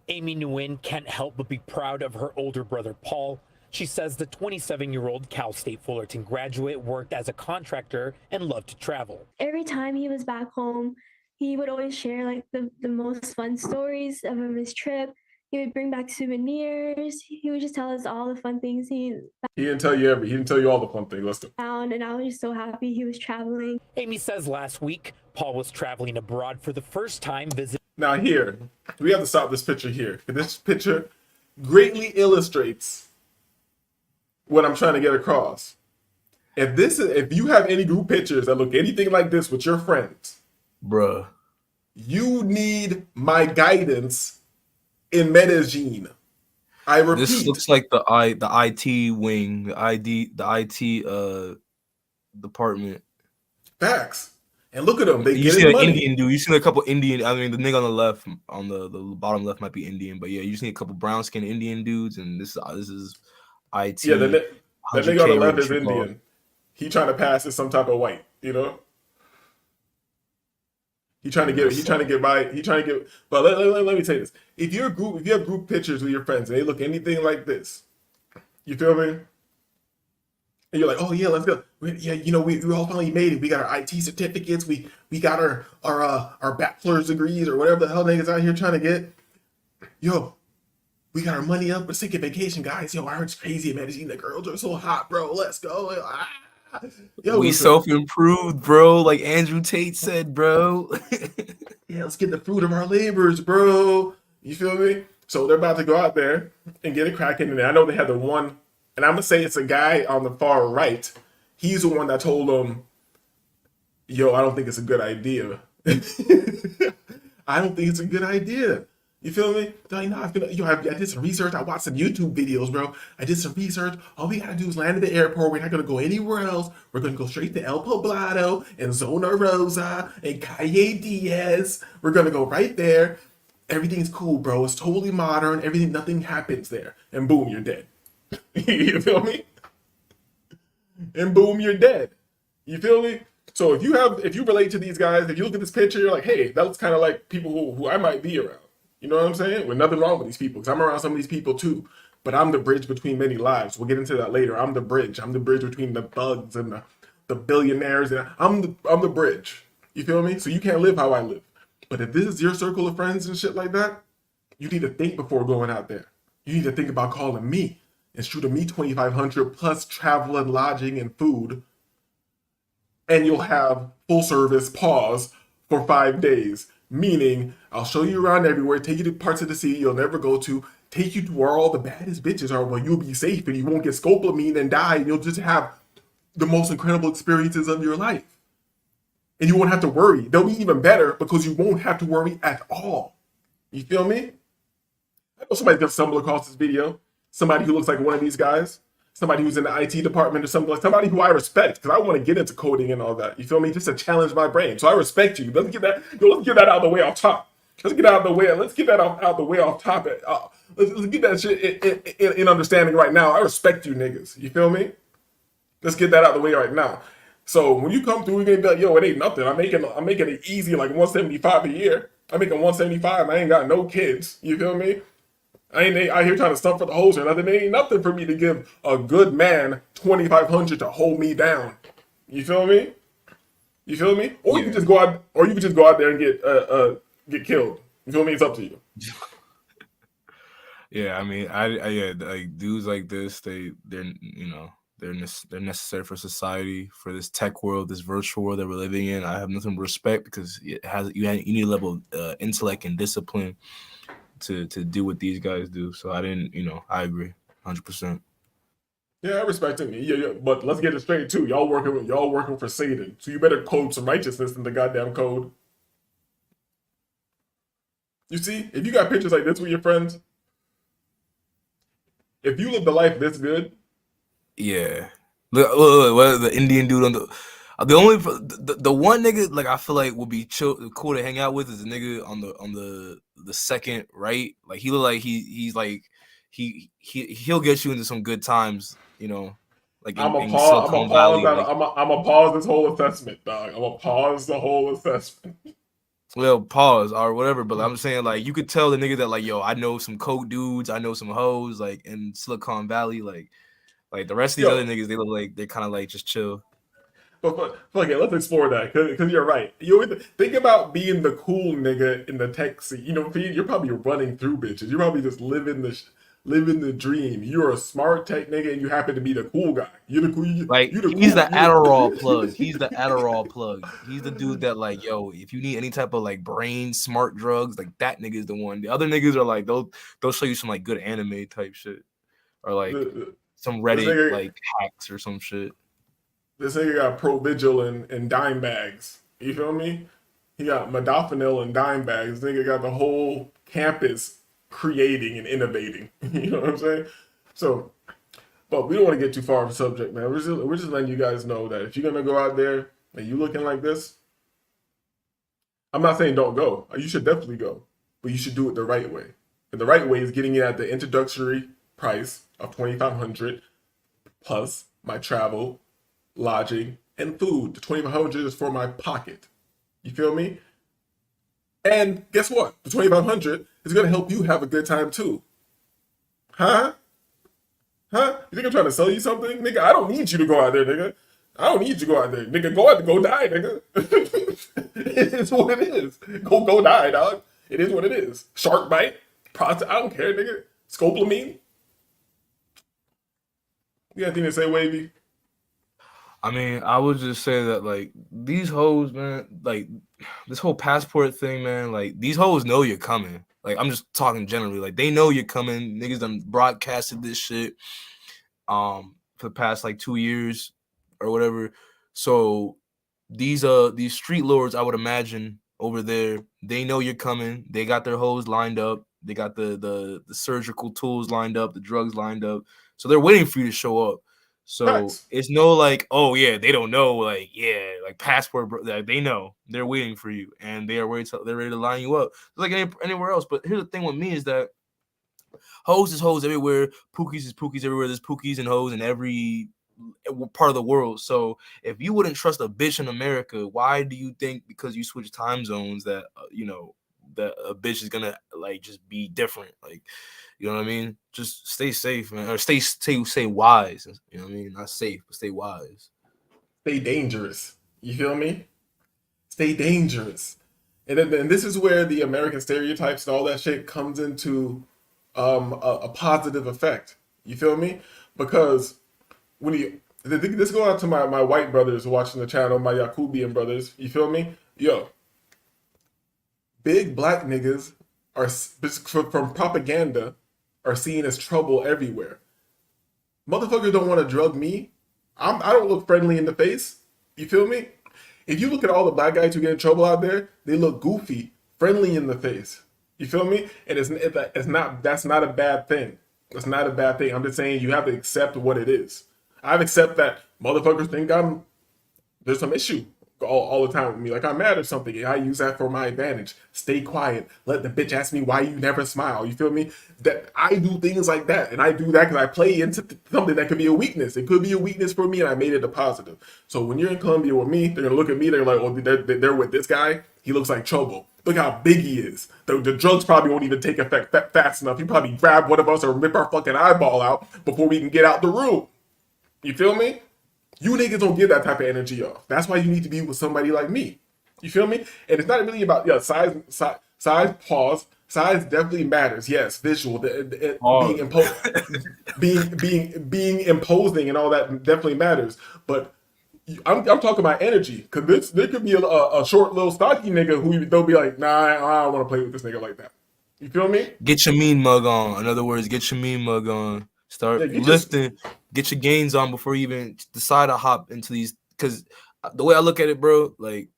Amy Nguyen can't help but be proud of her older brother, Paul. She says the 27-year-old Cal State Fullerton graduate worked as a contractor and loved to travel. Every time he was back home, he would always share like the most fun stories of his trip. He would bring back souvenirs. He would just tell us all the fun things he didn't tell you all the fun things. Let's go. And I was just so happy he was traveling. Amy says last week, Paul was traveling abroad for the first time visiting. Now here, we have to stop this picture here. This picture greatly illustrates what I'm trying to get across. If you have any group pictures that look anything like this with your friends, bruh, you need my guidance in Medellin. I repeat. This looks like the IT wing, the IT department. Facts. And look at them, they You getting see an money. Indian dude. You see a couple Indian. I mean, the nigga on the left, on the bottom left, might be Indian, but yeah, you see a couple brown skinned Indian dudes, and this is IT Yeah, that nigga on the 100K left rated is football. Indian. He trying to pass as some type of white, you know. He trying to get. He trying to get by. He trying to get. But let me tell you this: if you're a group, if you have group pictures with your friends and they look anything like this, you feel me? And you're like, oh yeah, let's go. Yeah, you know, we all finally made it. We got our IT certificates. We got our bachelor's degrees or whatever the hell niggas out here trying to get. Yo, we got our money up. We're taking vacation, guys. Yo, I heard it's crazy in Medellin. The girls are so hot, bro. Let's go. Ah. Yo, We self improved, bro. Like Andrew Tate said, bro. yeah, let's get the fruit of our labors, bro. You feel me? So they're about to go out there and get it cracking. And I know they had the one, and I'm gonna say it's a guy on the far right. He's the one that told them, "Yo, I don't think it's a good idea. I don't think it's a good idea." You feel me? They're like, no, I did some research. I watched some YouTube videos, bro. I did some research. All we gotta do is land at the airport. We're not gonna go anywhere else. We're gonna go straight to El Poblado and Zona Rosa and Calle Diaz. We're gonna go right there. Everything's cool, bro. It's totally modern. Everything, nothing happens there. And boom, you're dead. You feel me? And boom, you're dead. You feel me? So if you relate to these guys, if you look at this picture, you're like, hey, that looks kind of like people who I might be around. You know what I'm saying? With nothing wrong with these people, because I'm around some of these people too. But I'm the bridge between many lives. We'll get into that later. I'm the bridge. I'm the bridge between the thugs and the billionaires. And I'm the bridge. You feel me? So you can't live how I live. But if this is your circle of friends and shit like that, you need to think before going out there. You need to think about calling me and shooting me 2,500 plus travel and lodging and food, and you'll have full service pause for 5 days. Meaning, I'll show you around everywhere, take you to parts of the city you'll never go to, take you to where all the baddest bitches are, where you'll be safe and you won't get scopolamine and die, and you'll just have the most incredible experiences of your life. And you won't have to worry. They'll be even better because you won't have to worry at all. You feel me? I know somebody's gonna stumble across this video. Somebody who looks like one of these guys. Somebody who's in the IT department or something, like somebody who I respect, because I want to get into coding and all that. You feel me? Just to challenge my brain. So I respect you. Let's get that out of the way off top. Let's get out of the way. Let's get that out the way off top. Let's get that shit in understanding right now. I respect you niggas. You feel me? Let's get that out the way right now. So when you come through, we're gonna be like, yo, it ain't nothing. I'm making it easy, like 175 a year. I'm making 175. I ain't got no kids. You feel me? I ain't out here trying to stump for the hose or nothing. It ain't nothing for me to give a good man 2,500 to hold me down. You feel me? You feel me? Or you can just go out, there and get killed. You feel me? It's up to you. Yeah, I mean, I yeah, like dudes like this, they're necessary for society, for this tech world, this virtual world that we're living in. I have nothing but respect because you need a level of intellect and discipline to do what these guys do. So I I agree 100%. Yeah, I respect him. Yeah, but let's get it straight too. Y'all working for Satan, so you better code some righteousness in the goddamn code. You see, if you got pictures like this with your friends, if you live the life this good, yeah. The Indian dude on the one nigga like I feel like would be cool to hang out with is the nigga on the second right. Like he look like he's like he'll get you into some good times, like in Silicon Valley. I'm gonna pause this whole assessment, dog. I'm gonna pause the whole assessment. Well, pause or whatever, but I'm saying like you could tell the nigga that like, yo, I know some coke dudes, I know some hoes like in Silicon Valley, like the rest of these other niggas, they look like they're kind of like just chill. But okay, let's explore that because you're right. You think about being the cool nigga in the tech scene. You're probably running through bitches. You're probably just living the dream. You're a smart tech nigga and you happen to be the cool guy. You're the cool. He's the Adderall plug. He's the Adderall plug. He's the dude that like, yo, if you need any type of like brain smart drugs, like that nigga is the one. The other niggas are like they'll show you some like good anime type shit or like some Reddit like hacks or some shit. This nigga got Provigil and dime bags. You feel me? He got modafinil and dime bags. This nigga got the whole campus creating and innovating. You know what I'm saying? So, but we don't want to get too far off the subject, man. We're just letting you guys know that if you're gonna go out there and you looking like this, I'm not saying don't go. You should definitely go, but you should do it the right way. And the right way is getting it at the introductory price of 2,500 plus my travel, lodging, and food. The 2,500 is for my pocket. You feel me? And guess what? The 2,500 is gonna help you have a good time too. Huh? Huh? You think I'm trying to sell you something? Nigga, I don't need you to go out there, nigga. I don't need you to go out there. Nigga, go out, go die, nigga. It is what it is. Go die, dog. It is what it is. Shark bite, prostate, I don't care, nigga. Scopolamine. You got anything to say, Wavy? I mean, I would just say that like these hoes, man, like this whole passport thing, man, like these hoes know you're coming. Like I'm just talking generally, like they know you're coming. Niggas done broadcasted this shit for the past like 2 years or whatever. So these street lords, I would imagine over there, they know you're coming. They got their hoes lined up. They got the surgical tools lined up, the drugs lined up. So they're waiting for you to show up. So Facts. it's no like, oh yeah, they don't know, like yeah, like passport, like, they know they're waiting for you and they are they're ready to line you up. It's like anywhere else. But here's the thing with me is that hoes is hoes everywhere, pookies is pookies everywhere. There's pookies and hoes in every part of the world. So if you wouldn't trust a bitch in America, why do you think because you switch time zones that that a bitch is gonna like just be different? Like, you know what I mean? Just stay safe, man, or stay wise. You know what I mean? Not safe, but stay wise. Stay dangerous. You feel me? Stay dangerous. And this is where the American stereotypes and all that shit comes into a positive effect. You feel me? Because when you this go out to my white brothers watching the channel, my Yakubian brothers. You feel me? Yo, big black niggas are from propaganda are seen as trouble everywhere. Motherfuckers don't want to drug me. I don't look friendly in the face. You feel me? If you look at all the black guys who get in trouble out there, they look goofy, friendly in the face. You feel me? And it's not that's not a bad thing. That's not a bad thing. I'm just saying you have to accept what it is. I've accept that motherfuckers think there's some issue all the time with me. Like I'm mad or something. And I use that for my advantage. Stay quiet. Let the bitch ask me why you never smile. You feel me? That I do things like that. And I do that because I play into something that could be a weakness. It could be a weakness for me and I made it a positive. So when you're in Colombia with me, they're going to look at me. They're like, oh, they're with this guy. He looks like trouble. Look how big he is. The drugs probably won't even take effect fast enough. He probably grab one of us or rip our fucking eyeball out before we can get out the room. You feel me? You niggas don't give that type of energy off. That's why you need to be with somebody like me. You feel me? And it's not really about size. Pause. Size definitely matters. Yes, visual, being imposing and all that definitely matters. But I'm talking about energy because there could be a short little stocky nigga who they'll be like, nah, I don't want to play with this nigga like that. You feel me? Get your mean mug on. In other words, get your mean mug on. Start lifting. Get your gains on before you even decide to hop into these. Because the way I look at it, bro, like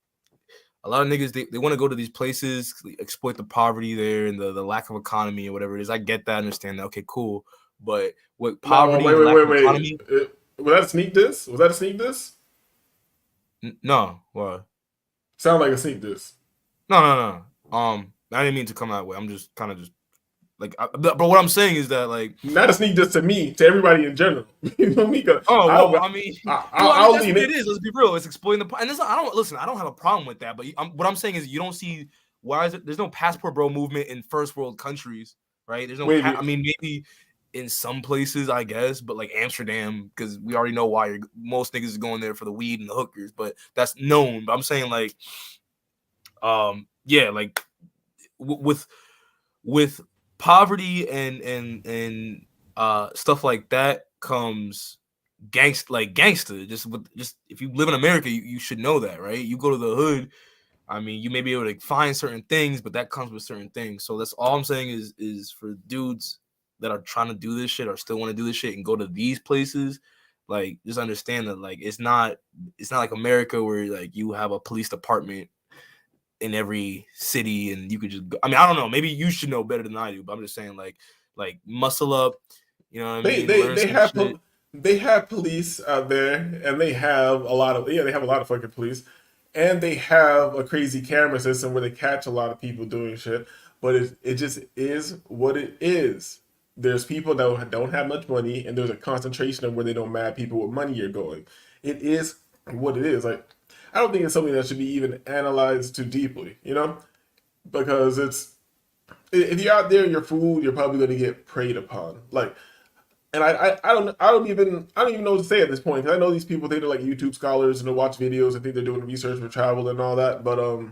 a lot of niggas, they want to go to these places, exploit the poverty there and the lack of economy or whatever it is. I get that, understand that. Okay, cool. But with poverty, wait. Economy, was that a sneak diss? Was that a sneak diss? No, what? Sound like a sneak diss. No. I didn't mean to come that way. I'm just kind of just like, but what I'm saying is that like not a sneak diss to me, to everybody in general. You know me? Oh, I mean, I'll that's lean what it is. Let's be real. It's exploiting the. And I don't have a problem with that. But what I'm saying is, you don't see why is it? There's no passport bro movement in first world countries, right? There's no. I mean, maybe in some places, I guess, but like Amsterdam, because we already know why most niggas is going there for the weed and the hookers, but that's known. But I'm saying like, yeah, like with poverty and stuff like that comes gangster. Just if you live in America, you should know that, right? You go to the hood, I mean, you may be able to find certain things, but that comes with certain things. So that's all I'm saying is for dudes that are trying to do this shit or still want to do this shit and go to these places, like just understand that like it's not like America where like you have a police department in every city and you could just go. I mean, I don't know, maybe you should know better than I do, but I'm just saying like muscle up, you know what I mean? They have police out there and they have a lot of fucking police. and they have a crazy camera system where they catch a lot of people doing shit. But it just is what it is. There's people that don't have much money, and there's a concentration of where they don't mad people with money are going. It is what it is. Like, I don't think it's something that should be even analyzed too deeply, you know, because it's if you're out there, your food, you're probably going to get preyed upon. Like, and I don't even know what to say at this point. 'Cause I know these people think they're like YouTube scholars and they watch videos and think they're doing research for travel and all that, but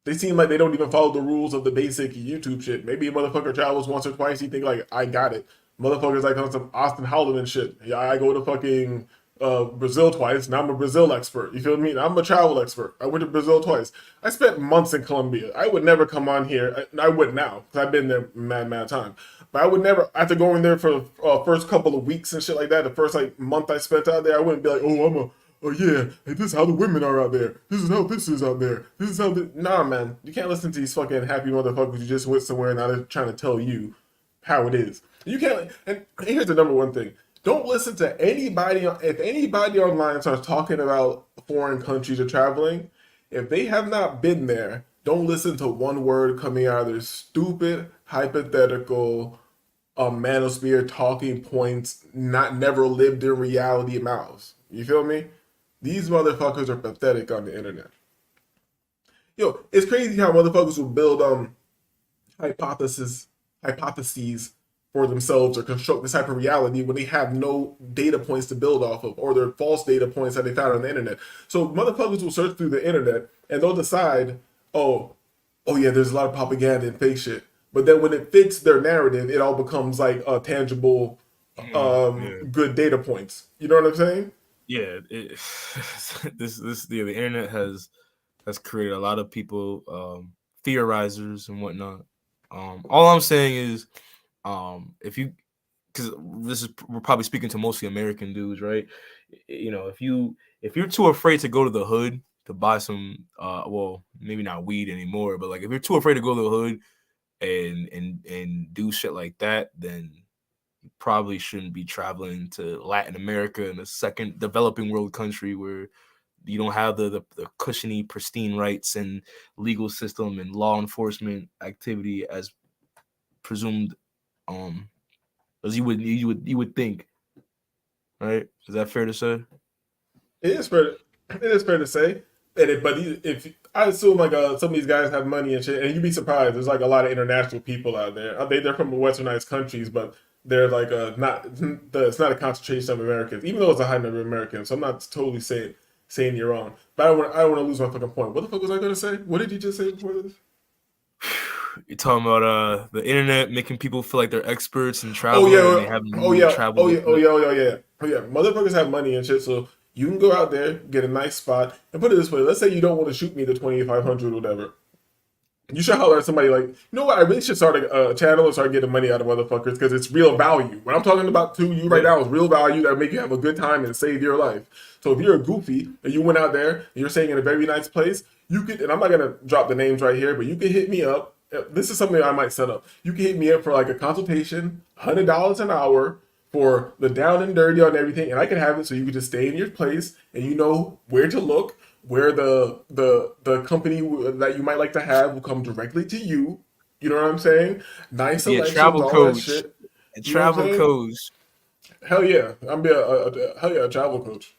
they seem like they don't even follow the rules of the basic YouTube shit. Maybe a motherfucker travels once or twice, you think like I got it. Motherfuckers like on some Austin Holloman shit. Yeah, I go to fucking Brazil twice. Now I'm a Brazil expert. You feel me? I'm a travel expert. I went to Brazil twice. I spent months in Colombia. I would never come on here. I would now because I've been there mad time. But I would never, after going there for the first couple of weeks and shit like that, the first like month I spent out there, I wouldn't be like, oh yeah, hey, this is how the women are out there. This is how this is out there. This is how nah, man. You can't listen to these fucking happy motherfuckers who just went somewhere and now they're trying to tell you how it is. You can't. And here's the number one thing: don't listen to anybody. If anybody online starts talking about foreign countries or traveling, if they have not been there, don't listen to one word coming out of their stupid hypothetical manosphere talking points, not never lived in reality mouths. You feel me? These motherfuckers are pathetic on the internet. Yo, it's crazy how motherfuckers will build hypothesis hypotheses for themselves or construct this type of reality when they have no data points to build off of, or they're false data points that they found on the internet. So motherfuckers will search through the internet and they'll decide, oh yeah, there's a lot of propaganda and fake shit. But then when it fits their narrative, it all becomes like a tangible, good data points. You know what I'm saying? Yeah, the internet has created a lot of people theorizers and whatnot. All I'm saying is, if you, because we're probably speaking to mostly American dudes, right? You know, if you're too afraid to go to the hood to buy some, well, maybe not weed anymore, but like if you're too afraid to go to the hood and do shit like that, then you probably shouldn't be traveling to Latin America in a second developing world country where you don't have the cushiony, pristine rights and legal system and law enforcement activity as presumed, as you would think, right? Is that fair to say? It is fair to say. But if I assume like some of these guys have money and shit, and you'd be surprised. There's like a lot of international people out there. They're from westernized countries, but they're like it's not a concentration of Americans, even though it's a high number of Americans. So I'm not totally saying you're wrong. But I don't want to lose my fucking point. What the fuck was I gonna say? What did you just say before this? You're talking about the internet making people feel like they're experts in Oh travel yeah, and they haven't really traveled. oh yeah. Motherfuckers have money and shit, so you can go out there, get a nice spot, and put it this way. Let's say you don't want to shoot me the 2,500 or whatever. You should holler at somebody like, you know what? I really should start a channel and start getting money out of motherfuckers because it's real value. What I'm talking about to you right now is real value that make you have a good time and save your life. So if you're a goofy and you went out there and you're staying in a very nice place, you could, and I'm not gonna drop the names right here, but you can hit me up. This is something I might set up. You can hit me up for like a consultation, $100 an hour for the down and dirty on everything, and I can have it so you can just stay in your place and you know where to look, where the company that you might like to have will come directly to you. You know what I'm saying? Nice Be a selections, travel all that coach. shit. A You know what I'm travel saying? coach. Hell yeah, I'm be hell yeah, a travel coach.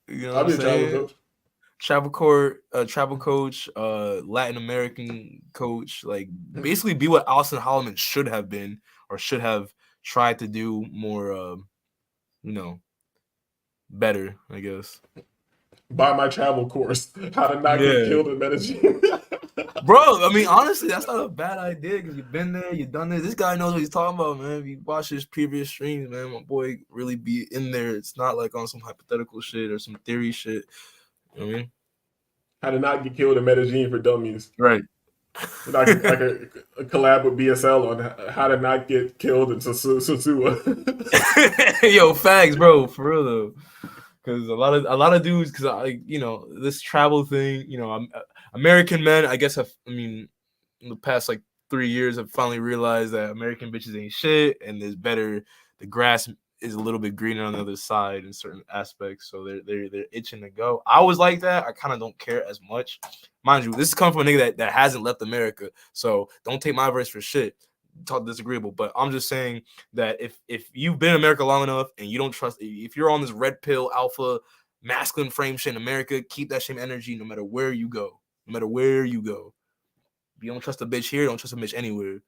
You know what I'll I'm be a travel saying? coach. Travel coach, Latin American coach, like basically be what Austin Holloman should have been or should have tried to do more, you know, better, I guess. Buy my travel course, how to not get Yeah, killed in Medellin. bro. I mean, honestly, that's not a bad idea because you've been there, you've done this. This guy knows what he's talking about, man. If you watch his previous streams, man, my boy really be in there. It's not like on some hypothetical shit or some theory shit. You know what I mean? How to not get killed in Medellin for dummies. Right. I could collab with BSL on how to not get killed in Sosua. Yo, fags, bro, for real though. Because a lot of dudes, because this travel thing, American men, I guess I mean, in the past like 3 years, I've finally realized that American bitches ain't shit, and there's better. The grass is a little bit greener on the other side in certain aspects, so they're itching to go. I was like that. I kind of don't care as much, mind you. This is coming from a nigga that hasn't left America, so don't take my verse for shit. Talk disagreeable, but I'm just saying that if you've been in America long enough and you don't trust, if you're on this red pill alpha masculine frame shit in America, keep that same energy no matter where you go. No matter where you go, if you don't trust a bitch here, don't trust a bitch anywhere.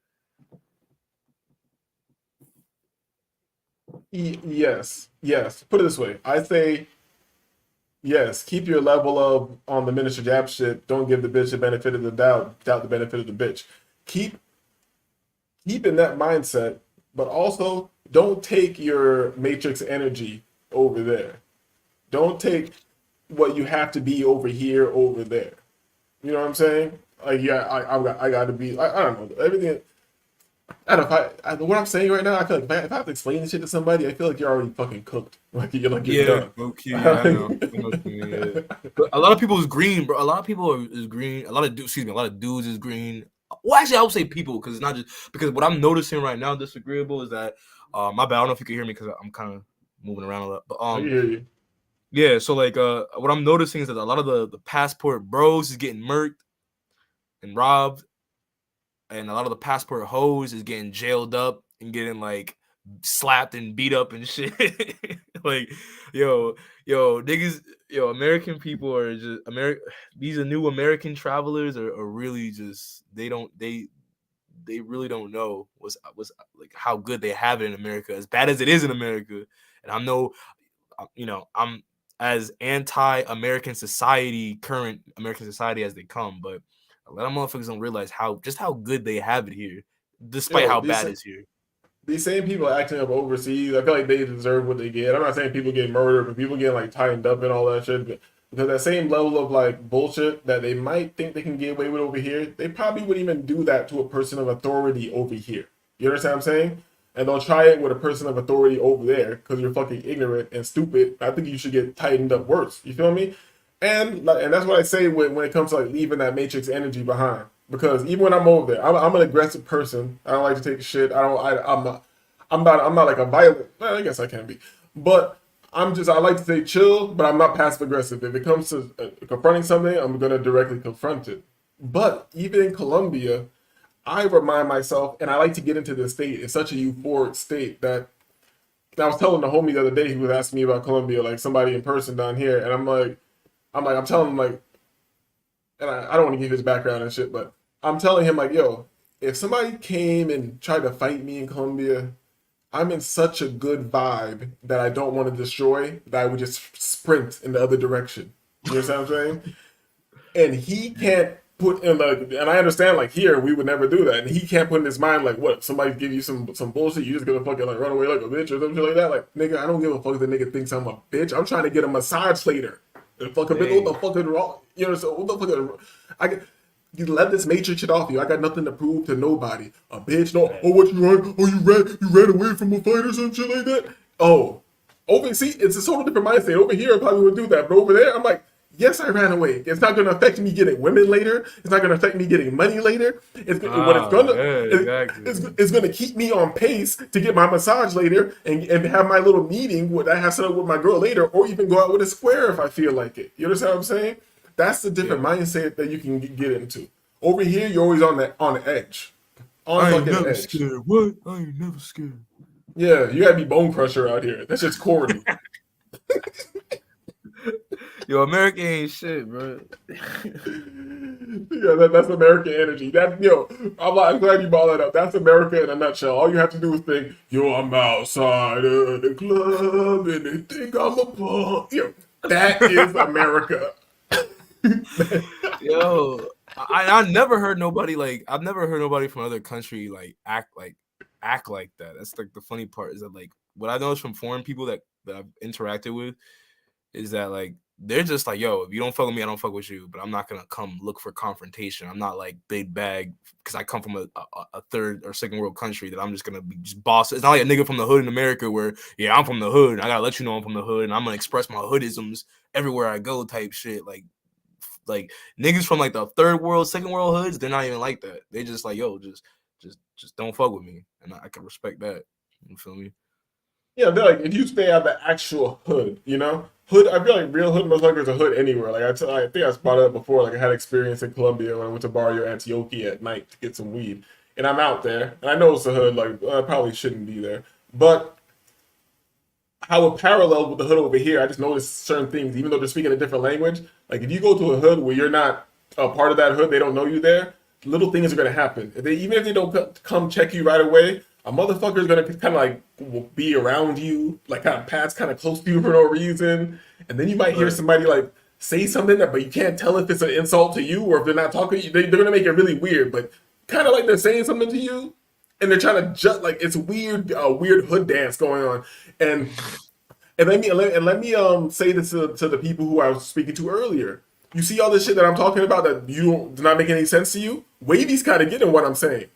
Yes. Put it this way. I say yes. Keep your level of on the minister jab shit. Don't give the bitch the benefit of the doubt. Doubt the benefit of the bitch. Keep in that mindset, but also don't take your matrix energy over there. Don't take what you have to be over here over there. You know what I'm saying? Like, yeah, I got to be. I don't know everything. I don't know if what I'm saying right now. I feel like if I have to explain this shit to somebody, I feel like you're already fucking cooked. You're Yeah, done. okay, yeah, I know. I know what you mean, yeah. But a lot of people is green, bro. A lot of people is green. A lot of dudes is green. Well, actually, I would say people because it's not just because what I'm noticing right now, disagreeable, is that my bad. I don't know if you can hear me because I'm kind of moving around a lot. But I can hear you. yeah. So like what I'm noticing is that a lot of the passport bros is getting murked and robbed, and a lot of the passport hoes is getting jailed up and getting like slapped and beat up and shit. Like, yo, niggas, American people are just these are new American travelers are really just they really don't know what's like how good they have it in America, as bad as it is in America. And I know, I'm as anti-American society, current American society as they come, but a lot of motherfuckers don't realize how good they have it here, despite Yo, how bad it's here. these same people acting up overseas, I feel like they deserve what they get. I'm not saying people get murdered, but people get like tightened up and all that shit. Because that same level of like bullshit that they might think they can get away with over here, they probably wouldn't even do that to a person of authority over here. You understand what I'm saying? And they'll try it with a person of authority over there because you're fucking ignorant and stupid. I think you should get tightened up worse. You feel me? And that's what I say when it comes to like leaving that matrix energy behind. Because even when I'm over there, I'm an aggressive person. I don't like to take shit. I'm not like a violent. Well, I guess I can be, but I like to say chill, but I'm not passive aggressive. If it comes to confronting something, I'm gonna directly confront it. But even in Colombia, I remind myself, and I like to get into this state. It's such a euphoric state that I was telling the homie the other day who was asking me about Colombia, like somebody in person down here, and I'm telling him like, and I don't want to give his background and shit, but I'm telling him like, yo, if somebody came and tried to fight me in Colombia, I'm in such a good vibe that I don't want to destroy that I would just sprint in the other direction. You understand what I'm saying? And he can't put in like, and I understand like here we would never do that, and he can't put in his mind like, what, somebody give you some bullshit, you just gonna fucking like run away like a bitch or something like that. Like, nigga, I don't give a fuck if the nigga thinks I'm a bitch. I'm trying to get a massage later. Fucking bitch, what the fuck is wrong? You know, so what the fuck is, you let this matrix shit off you. I got nothing to prove to nobody. A bitch, no. Oh, what you run? Oh, you ran away from a fight or some shit like that. Oh, see, it's a total different mindset. Over here, I probably would do that, but over there, I'm like, yes, I ran away. It's not going to affect me getting women later. It's not going to affect me getting money later. It's going to keep me on pace to get my massage later and have my little meeting what I have set up with my girl later, or even go out with a square if I feel like it. You understand what I'm saying? That's the different mindset that you can get into. Over here, you're always on the edge. I ain't never scared. What? I ain't never scared. Yeah, you gotta be bone crusher out here. That's just corny. Yo, America ain't shit, bro. Yeah, that's American energy. I'm glad you brought that up. That's America in a nutshell. All you have to do is think, yo, I'm outside of the club and they think I'm a punk. Yo, that is America. Yo, I never heard nobody like I've never heard nobody from another country like act like that. That's like the funny part is that like what I noticed from foreign people that I've interacted with is that like they're just like, yo, if you don't fuck with me, I don't fuck with you. But I'm not gonna come look for confrontation. I'm not like big bag because I come from a third or second world country that I'm just gonna be just boss. It's not like a nigga from the hood in America where yeah, I'm from the hood. And I gotta let you know I'm from the hood, and I'm gonna express my hoodisms everywhere I go, type shit. Like niggas from like the third world, second world hoods, they're not even like that. They just like, yo, just don't fuck with me, and I can respect that. You feel me? Yeah, they're like if you stay out the actual hood, you know, hood. I feel like real hood motherfuckers are hood anywhere. Like I think I brought it up before. Like I had experience in Colombia when I went to Barrio Antioquia at night to get some weed, and I'm out there, and I know it's a hood. Like I probably shouldn't be there, but how it parallels with the hood over here, I just noticed certain things, even though they're speaking a different language. Like if you go to a hood where you're not a part of that hood, they don't know you there. Little things are gonna happen. Even if they don't come check you right away, a motherfucker is gonna kind of like be around you, like kind of pass kind of close to you for no reason, and then you might hear Right. somebody like say something that, but you can't tell if it's an insult to you or if they're not talking to you. They're gonna make it really weird, but kind of like they're saying something to you, and they're trying to just like it's weird, weird hood dance going on, and let me say this to the people who I was speaking to earlier. You see all this shit that I'm talking about that you don't does not make any sense to you. Wavy's kind of getting what I'm saying.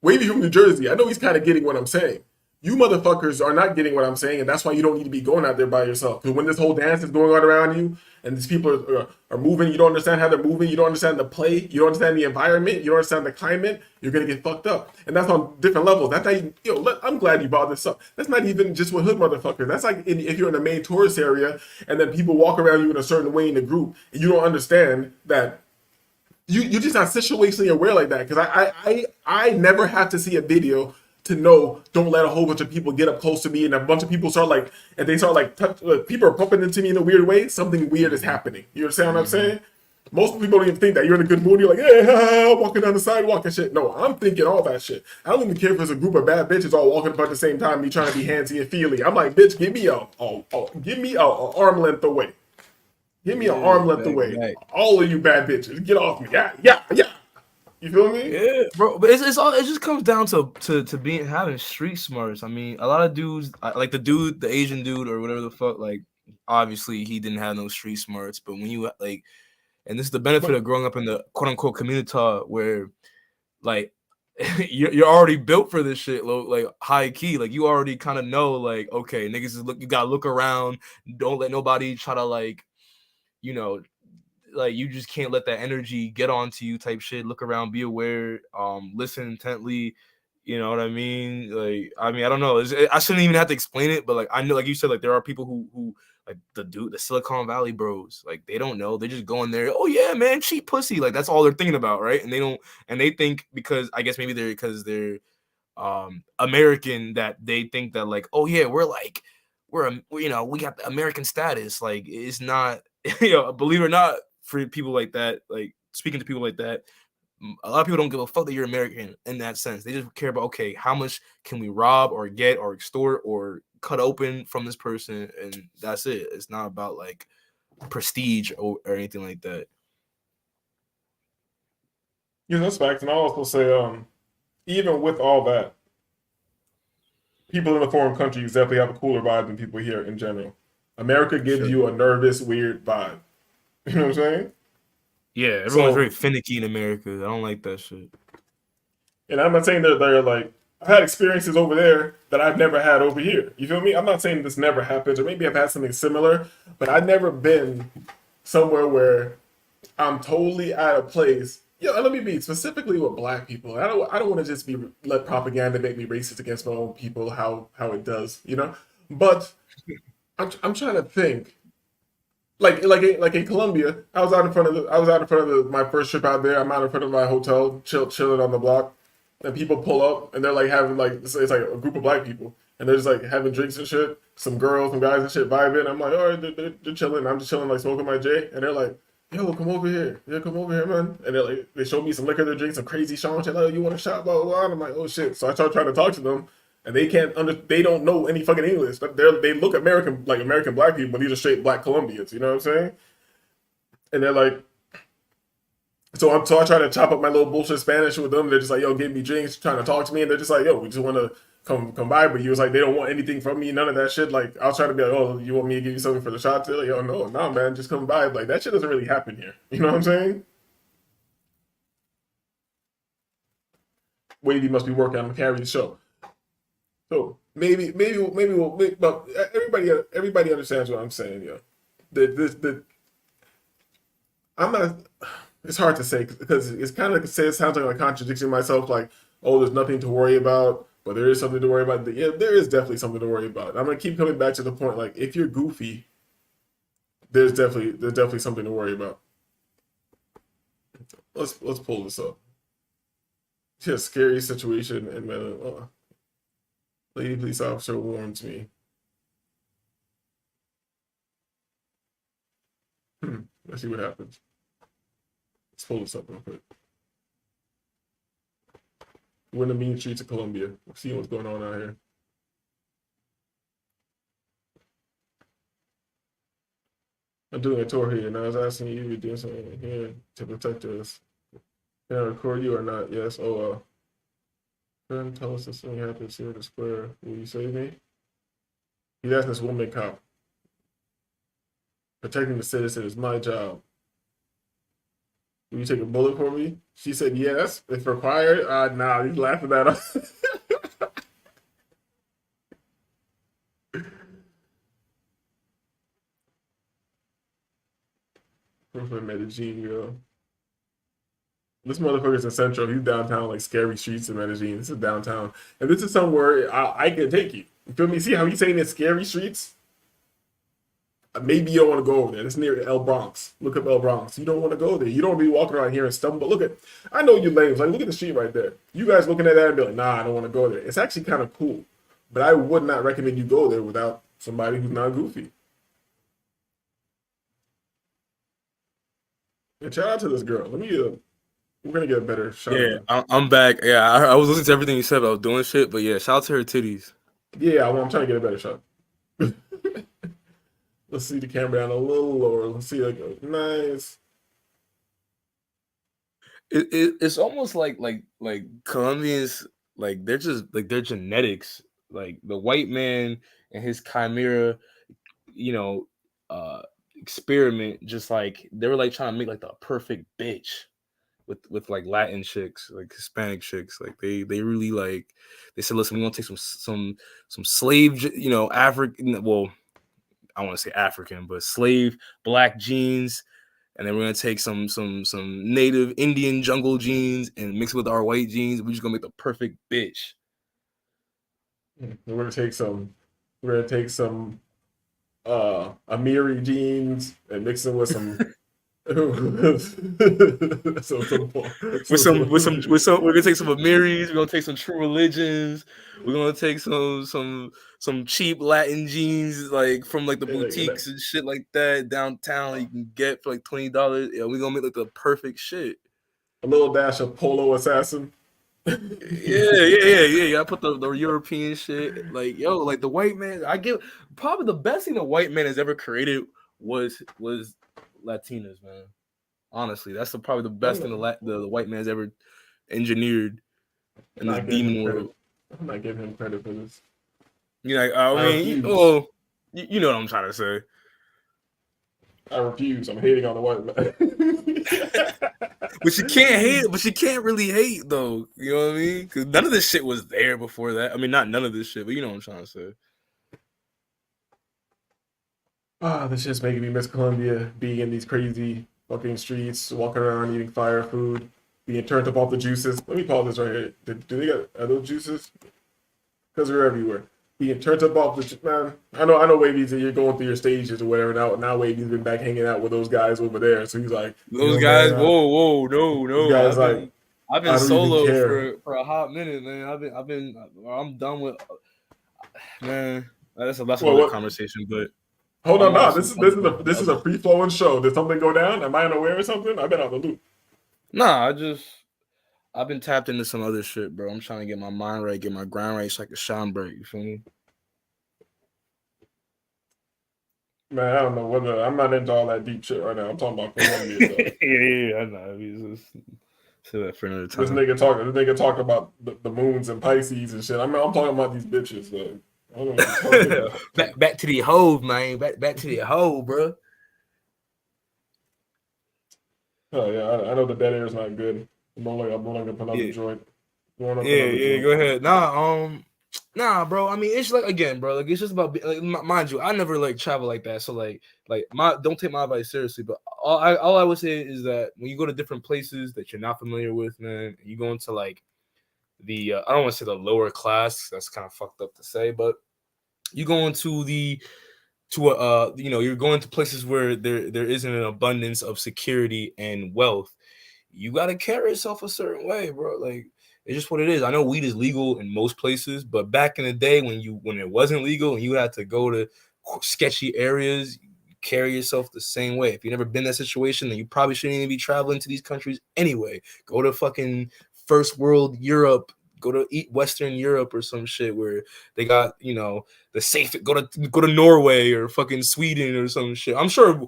Wavy from New Jersey, I know he's kind of getting what I'm saying. You motherfuckers are not getting what I'm saying, and that's why you don't need to be going out there by yourself. Because when this whole dance is going on around you, and these people are moving, you don't understand how they're moving, you don't understand the play, you don't understand the environment, you don't understand the climate, you're gonna get fucked up. And that's on different levels. That's not even, I'm glad you brought this up. That's not even just with hood motherfuckers. That's like if you're in the main tourist area, and then people walk around you in a certain way in the group, and you don't understand that you're just not situationally aware like that. Because I never have to see a video to know don't let a whole bunch of people get up close to me and a bunch of people start like and they start like people are pumping into me in a weird way. Something weird is happening. You understand what I'm saying? Most people don't even think that you're in a good mood. You're like, yeah, walking down the sidewalk and shit. No, I'm thinking all that shit. I don't even care if it's a group of bad bitches all walking up at the same time, me trying to be handsy and feely. I'm like, bitch, give me a arm length away. Give me an Yeah, arm length back, away. back. All of you bad bitches, get off me. Yeah, yeah, yeah. You feel me? Yeah, bro. But it's all it just comes down to being having street smarts. I mean, a lot of dudes like the Asian dude or whatever the fuck. Like, obviously he didn't have no street smarts. But when you like, and this is the benefit But of growing up in the quote unquote community where like you're already built for this shit, like high key. Like you already kind of know, like okay, niggas is look. You gotta look around. Don't let nobody try to like, you know, like you just can't let that energy get onto you type shit. Look around, be aware, listen intently. You know what I mean? Like, I mean, I don't know. I shouldn't even have to explain it, but like I know, like you said, like there are people who like the Silicon Valley bros, like they don't know. They just go in there. Oh yeah, man, cheap pussy. Like that's all they're thinking about, right? And they don't, and they think because I guess maybe they're American that they think that like, oh yeah, you know, we got the American status. Like it's not, you know, believe it or not, for people like that, like speaking to people like that, a lot of people don't give a fuck that you're American in that sense. They just care about, okay, how much can we rob or get or extort or cut open from this person, and that's it. It's not about like prestige or anything like that. yeah, that's facts. And I'll also say, even with all that, people in the foreign countries definitely have a cooler vibe than people here in general. America For gives sure. you a nervous, weird vibe. You know what I'm saying? Yeah, everyone's very So, finicky in America. I don't like that shit. and I'm not saying that they're like I've had experiences over there that I've never had over here. You feel me? I'm not saying this never happens, or maybe I've had something similar, but I've never been somewhere where I'm totally out of place. Yeah, let me be specifically with black people. I don't want to just be let propaganda make me racist against my own people. How it does, you know. But I'm trying to think. Like in Colombia, I was out in front of my first trip out there. I'm out in front of my hotel, chilling on the block, and people pull up and they're like having like it's like a group of black people, and they're just like having drinks and shit. Some girls, some guys and shit vibing. I'm like, all right, they're chilling. I'm just chilling, like smoking my J, and they're like, yo, come over here. Yeah, come over here, man. And they're like, they show me some liquor, they're drinking some crazy Sean shit. Like, oh, you want a shot, blah, blah, blah. And I'm like, oh shit. So I start trying to talk to them, and they don't know any fucking English. They look American, like American black people, but these are straight black Colombians. You know what I'm saying? And they're like, so I try to chop up my little bullshit Spanish with them. They're just like, yo, give me drinks, trying to talk to me, and they're just like, yo, we just want to come by. But he was like, they don't want anything from me, none of that shit. Like I was trying to be like, oh, you want me to give you something for the shot? They're like, yo, no, no, man, just come by. Like that shit doesn't really happen here. You know what I'm saying? Wavy must be working on carry the show. So but everybody understands what I'm saying. Yeah, the I'm not. It's hard to say because it's kind of it sounds like I'm contradicting myself. Like, oh, there's nothing to worry about. But there is something to worry about. Yeah, there is definitely something to worry about. I'm gonna keep coming back to the point. Like, if you're goofy, there's definitely something to worry about. Let's pull this up. It's a scary situation, and lady police officer warns me. Let's see what happens. Let's pull this up real quick. We're in the mean streets of Colombia. We're seeing what's going on out here. I'm doing a tour here, and I was asking you to do something here to protect us. Can I record you or not? Yes. Oh, friend, tell us if something happens here at the square. Will you save me? He's asking this woman cop. Protecting the citizen is my job. Will you take a bullet for me? She said yes, if required. Nah, he's laughing at us. From Medellin, girl. This motherfucker's in Central. He's downtown, like scary streets in Medellin. This is downtown. And this is somewhere I can take you. You feel me? See how he's saying it's scary streets? Maybe you don't want to go over there. It's near El Bronx. Look up El Bronx. You don't want to go there. You don't be walking around here and stumble. Look at, I know you lames. Like, look at the street right there. You guys looking at that and be like, nah, I don't want to go there. It's actually kind of cool. But I would not recommend you go there without somebody who's not goofy. And shout out to this girl. Let me, we're going to get a better shot. Yeah, I'm back. Yeah, I was listening to everything you said about doing shit. But yeah, shout out to her titties. Yeah, I'm trying to get a better shot. Let's see the camera down a little lower. Let's see, like, nice. It's almost like Colombians, like they're just like their genetics, like the white man and his chimera, experiment. Just like they were like trying to make like the perfect bitch with like Latin chicks, like Hispanic chicks. Like they really like they said, listen, we're gonna take some slave, African. Well, I want to say African, but slave black jeans, and then we're gonna take some native Indian jungle jeans and mix it with our white jeans. We're just gonna make the perfect bitch. We're gonna take some Amiri jeans and mix them with some we're gonna take some Amiris, we're gonna take some True Religions, we're gonna take some cheap Latin jeans like from like the boutiques and shit like that downtown you can get for like $20. Yeah, we're gonna make like the perfect shit. A little dash of Polo Assassin. Yeah. I put the European shit. Like, yo, like the white man, I give probably the best thing the white man has ever created was Latinas, man. Honestly, that's probably the best thing the white man's ever engineered in this demon world. I'm not giving him credit for this. You're like, I mean, you know what I'm trying to say. I refuse. I'm hating on the white man. But you can't hate. But you can't really hate though. You know what I mean? Because none of this shit was there before that. I mean, not none of this shit, but you know what I'm trying to say. This shit's making me miss Colombia. Being in these crazy fucking streets, walking around eating fire food, being turned up off the juices. Let me pause this right here. Do they got are those juices? Because they're everywhere. Being turned up off the man. I know Wavy's you're going through your stages or whatever. Now Wavy's been back hanging out with those guys over there. So he's like, those guys. Man, whoa, no. Guys I've been solo for a hot minute, man. I'm done with. Man, that's another conversation. But hold on, no. This is a free flowing show. Did something go down? Am I unaware or something? I've been out the loop. Nah, I've been tapped into some other shit, bro. I'm trying to get my mind right, get my grind right, so I can shine bright. You feel me? Man, I don't know whether I'm not into all that deep shit right now. I'm talking about Colombia. yeah, I know. Say that for another time. This nigga talk about the moons and Pisces and shit. I'm talking about these bitches. I don't know what you're talking about. back to the hoe, man. Back to the hoe, bro. Oh yeah, I know the dead air is not good. I'm gonna put on the joint. Go ahead. Nah, bro. I mean, it's like again, bro. Like it's just about like, mind you, I never like travel like that. So like don't take my advice seriously. But all I would say is that when you go to different places that you're not familiar with, man, you go into like I don't want to say the lower class. That's kind of fucked up to say, but you go into you're going to places where there isn't an abundance of security and wealth. You got to carry yourself a certain way, bro. Like, it's just what it is. I know weed is legal in most places, but back in the day when it wasn't legal and you had to go to sketchy areas, you carry yourself the same way. If you've never been in that situation, then you probably shouldn't even be traveling to these countries anyway. Go to fucking first world Europe. Go to Western Europe or some shit where they got, the safe. Go to Norway or fucking Sweden or some shit. I'm sure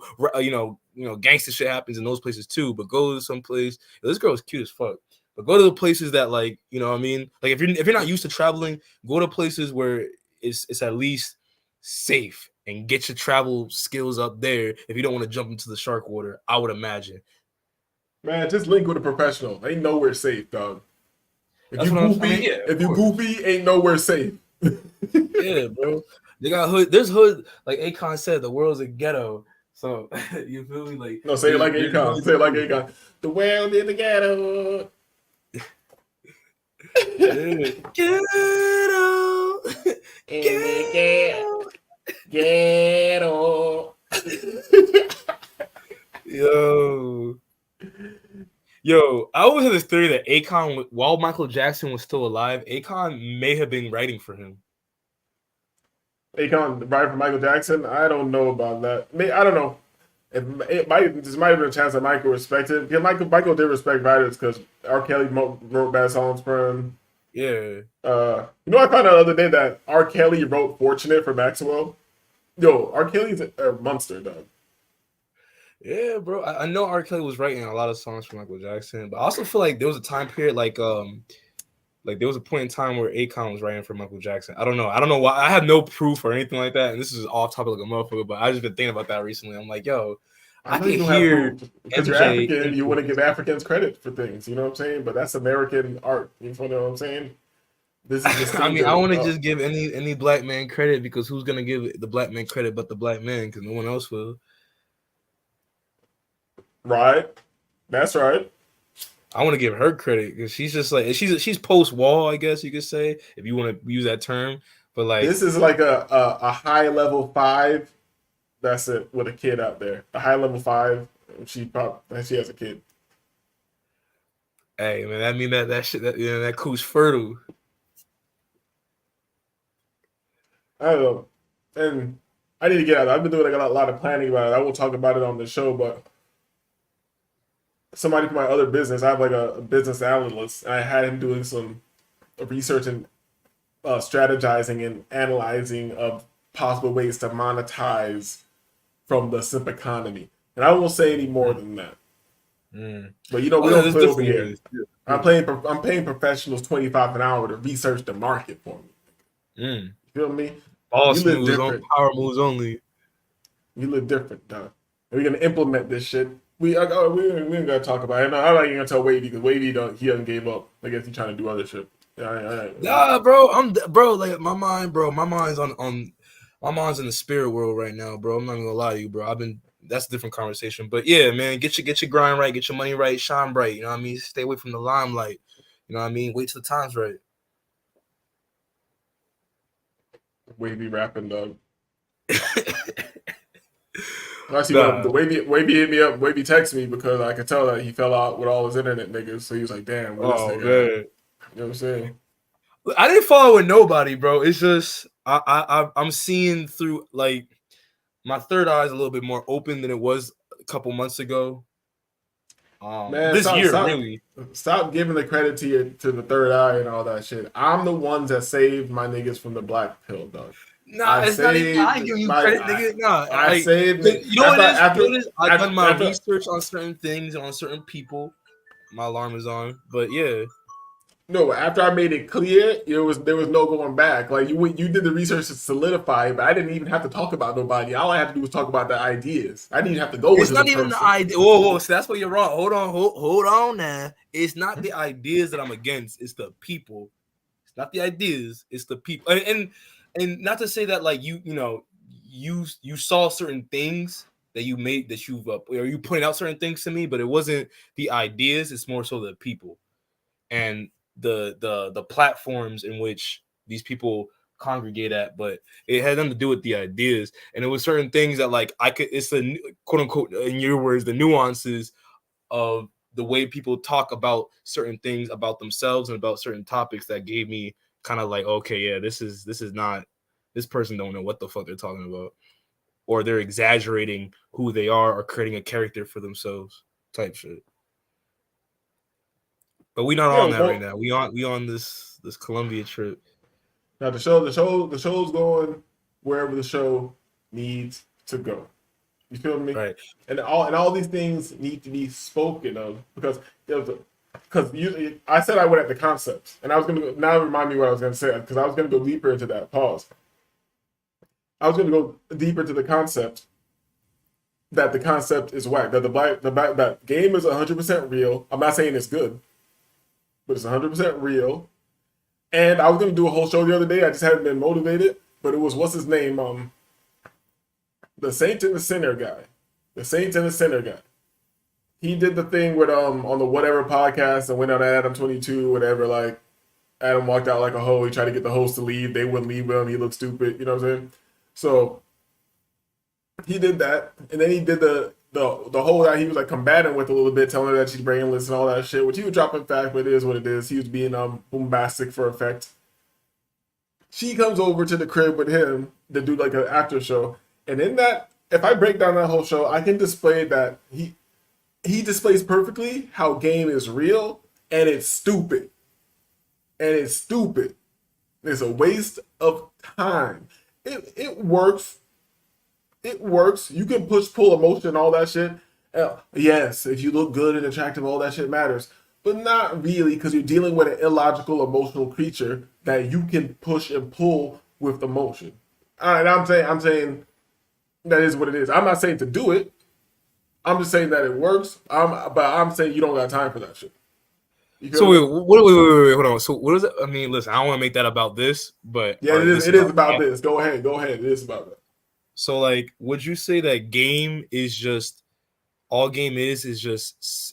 gangster shit happens in those places too. But go to some place. This girl is cute as fuck. But go to the places that, like, you know what I mean? Like, if you're not used to traveling, go to places where it's at least safe and get your travel skills up there if you don't want to jump into the shark water, I would imagine. Man, just link with a professional. Ain't nowhere safe, dog. If That's you what goofy, I mean, yeah, if you goofy, ain't nowhere safe. Yeah, bro. They got hood. There's hood. Like Akon said, the world's a ghetto. So you feel me? Like, No, say it like there's Akon. Say it like hoods. Akon. The world in the ghetto. Yeah. Ghetto. In the ghetto. Yo, I always had this theory that Akon, while Michael Jackson was still alive, Akon may have been writing for him. Akon writing for Michael Jackson? I don't know about that. I don't know. There might have been a chance that Michael respected. Yeah, Michael did respect writers because R. Kelly wrote bad songs for him. Yeah. I found out the other day that R. Kelly wrote "Fortunate" for Maxwell. Yo, R. Kelly's a monster, dog. Yeah, bro. I know R. Kelly was writing a lot of songs for Michael Jackson, but I also feel like there was a time period like there was a point in time where Akon was writing for Michael Jackson. I don't know why. I have no proof or anything like that, and this is off topic like a motherfucker, but I just been thinking about that recently. I'm like, yo, I know can you don't hear have proof because you're MJ African. You want to give Africans credit for things. You know what I'm saying? But that's American art. You know what I'm saying? This is just. I mean, I want to just give any black man credit because who's gonna give the black man credit but the black man? Because no one else will. Right. That's right. I want to give her credit because she's just like she's post wall, I guess you could say, if you want to use that term. But like, this is like a high level 5. That's it with a kid out there. A high level 5. She has a kid. Hey man, that mean that shit that cool's fertile. I don't know, and I need to get out. I've been doing like a lot of planning about it. I will talk about it on the show, but somebody from my other business, I have like a business analyst, and I had him doing some research and strategizing and analyzing of possible ways to monetize from the simp economy. And I won't say any more than that. But we don't play over here. I'm paying professionals $25 an hour to research the market for me. You feel me? Boss moves on, power moves only. You live different, dog. We're gonna implement this shit. We ain't gotta talk about it. I'm not even gonna tell Wavy because Wavy he done gave up. I guess he's trying to do other shit. Nah, bro. Like my mind's on my mind's in the spirit world right now, bro. I'm not gonna lie to you, bro. That's a different conversation. But yeah, man, get your grind right, get your money right, shine bright. You know what I mean? Stay away from the limelight. You know what I mean? Wait till the time's right. Wavy rapping, dog. Actually, the Wavy hit me up. Wavy texted me because I could tell that he fell out with all his internet niggas. So he was like, "Damn, what this nigga?" Man. You know what I'm saying? I didn't follow with nobody, bro. It's just I'm seeing through, like, my third eye is a little bit more open than it was a couple months ago. Man, this year, really. Stop giving the credit to the third eye and all that shit. I'm the ones that saved my niggas from the black pill, dog. Nah, it's not even. I give you credit, nigga. Nah, I saved. You know what it is? I've done my research on certain things and on certain people. My alarm is on, but yeah. No, after I made it clear, there was no going back. Like you did the research to solidify it, but I didn't even have to talk about nobody. All I had to do was talk about the ideas. I didn't have to go. It's not even the idea. Whoa! So that's where you're wrong. Hold on now. It's not the ideas that I'm against. It's the people. It's not the ideas. It's the people. And not to say that like you saw certain things that you made that you've or you pointed out certain things to me, but it wasn't the ideas. It's more so the people. And the platforms in which these people congregate at, but it had nothing to do with the ideas. And it was certain things that like it's the quote unquote, in your words, the nuances of the way people talk about certain things about themselves and about certain topics that gave me kind of like, okay, yeah, this is not, this person don't know what the fuck they're talking about, or they're exaggerating who they are or creating a character for themselves type shit. But we not on that right now. We on this Colombia trip. Now the show's going wherever the show needs to go. You feel me? Right. And all these things need to be spoken of because I said I went at the concepts, and I was gonna now remind me what I was gonna say because I was gonna go deeper into that. Pause. I was gonna go deeper into the concept that the concept is whack. That that game is 100% real. I'm not saying it's good, but it's 100% real. And I was gonna do a whole show the other day. I just hadn't been motivated. But it was what's his name? The Saint and the Sinner guy. The Saint and the Sinner guy. He did the thing with on the whatever podcast and went out at Adam 22, whatever, like Adam walked out like a hoe. He tried to get the host to leave. They wouldn't leave him. He looked stupid. You know what I'm saying? So he did that. And then he did the whole that he was like combating with a little bit, telling her that she's brainless and all that shit, which he was dropping fact, but it is what it is. He was being bombastic for effect. She comes over to the crib with him to do like an after show. And in that, if I break down that whole show, I can display that he displays perfectly how game is real and it's stupid. And it's stupid. It's a waste of time. It works. It works. You can push, pull, emotion, all that shit. Yes, if you look good and attractive, all that shit matters. But not really, because you're dealing with an illogical, emotional creature that you can push and pull with emotion. And I'm saying that is what it is. I'm not saying to do it. I'm just saying that it works. But I'm saying you don't got time for that shit. So wait, hold on. So what is it? I mean, listen, I don't want to make that about this, but yeah, it is about this. Go ahead. It is about that. So like, would you say that game is just all game is just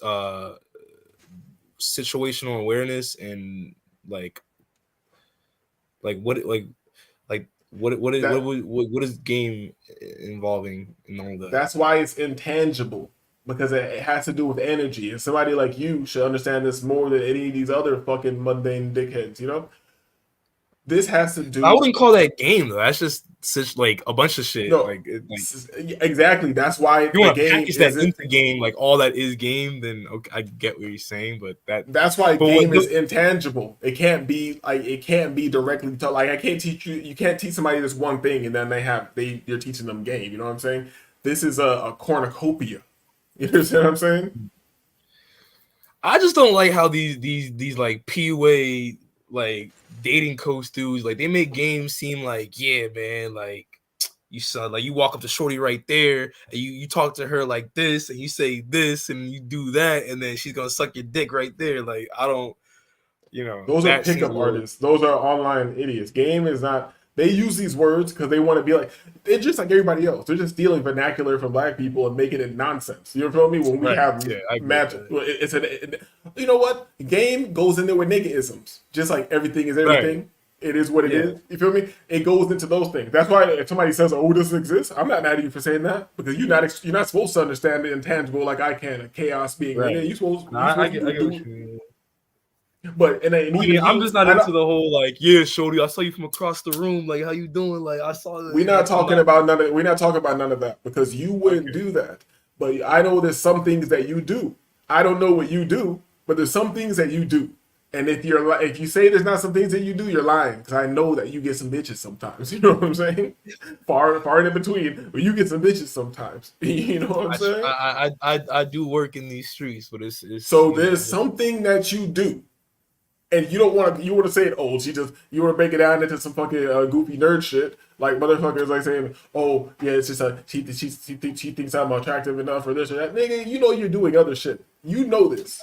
situational awareness and like what is game involving in all that? That's why it's intangible, because it has to do with energy, and somebody like you should understand this more than any of these other fucking mundane dickheads, you know. This has to do. I wouldn't call that game though. That's just such like a bunch of shit. No, exactly. That's why you want to package that into game, like all that is game. Then okay, I get what you're saying, but that's why game is intangible. It can't be directly taught. Like I can't teach you. You can't teach somebody this one thing and then you're teaching them game. You know what I'm saying? This is a cornucopia. You understand what I'm saying? I just don't like how these like PUA like dating coach dudes, like they make games seem like, yeah, man, like you saw, like you walk up to shorty right there and you talk to her like this and you say this and you do that and then she's gonna suck your dick right there. Like I don't, those are pickup artists. Those are online idiots. Game is not. They use these words because they want to be like, they're just like everybody else. They're just stealing vernacular from black people and making it nonsense. You feel me? When we have magic, you know what? Game goes in there with nigga-isms, just like everything is everything. Right. It is what it is. You feel me? It goes into those things. That's why if somebody says, "Oh, this exists," I'm not mad at you for saying that because you're not supposed to understand the intangible like I can. A chaos being right. You supposed. I get what you mean. But I'm just not into the whole like, yeah, shorty, I saw you from across the room. Like, how you doing? Like, I saw that. We're not talking about none of that because you wouldn't do that. But I know there's some things that you do. I don't know what you do, but there's some things that you do. And if you say there's not some things that you do, you're lying because I know that you get some bitches sometimes. You know what I'm saying? Far in between, but you get some bitches sometimes. You know what I'm saying? I do work in these streets, but it's so there's something that you do. And you want to say it old. You want to break it down into some fucking goofy nerd shit, like motherfuckers like saying, "Oh yeah, it's just she thinks I'm attractive enough or this or that." Nigga, you know you're doing other shit. You know this.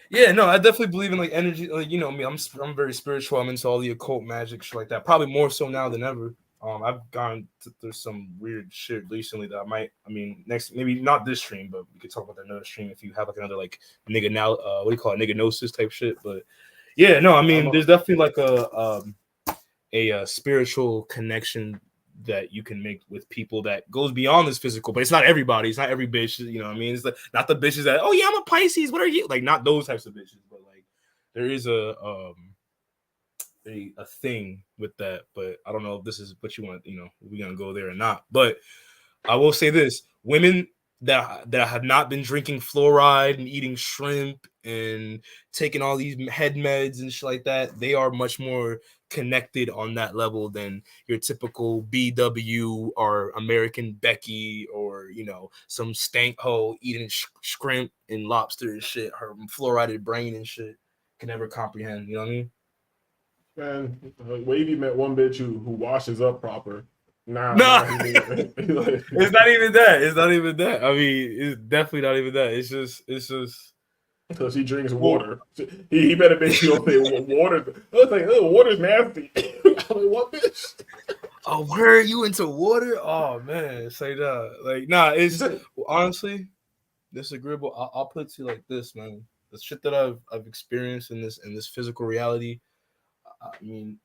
Yeah, no, I definitely believe in like energy. Like, you know me, I'm very spiritual. I'm into all the occult magic shit like that. Probably more so now than ever. I've gone through some weird shit recently that I mean, next maybe not this stream, but we could talk about that another stream if you have like another like nigga now, what do you call it, nigga gnosis type shit. But yeah, no, I mean, there's definitely like a spiritual connection that you can make with people that goes beyond this physical, but it's not everybody. It's not every bitch, you know what I mean? It's like, not the bitches that, oh yeah, I'm a Pisces. What are you? Like, not those types of bitches, but like there is a thing with that. But I don't know if this is what you want, we're gonna go there or not. But I will say this: women that have not been drinking fluoride and eating shrimp and taking all these head meds and shit like that, they are much more connected on that level than your typical BW or American Becky or some stank hoe eating shrimp and lobster and shit. Her fluoridated brain and shit can never comprehend. You know what I mean? Man, Wavy met one bitch who washes up proper. Nah, it's not even that. It's not even that. I mean, it's definitely not even that. It's just because he drinks water. He better make you say water. I was like, oh, water's nasty. I'm like, what bitch? Oh, where are you into water? Oh man, say that. Like, nah, it's honestly disagreeable. I'll put it to you like this, man. The shit that I've experienced in this physical reality. I mean,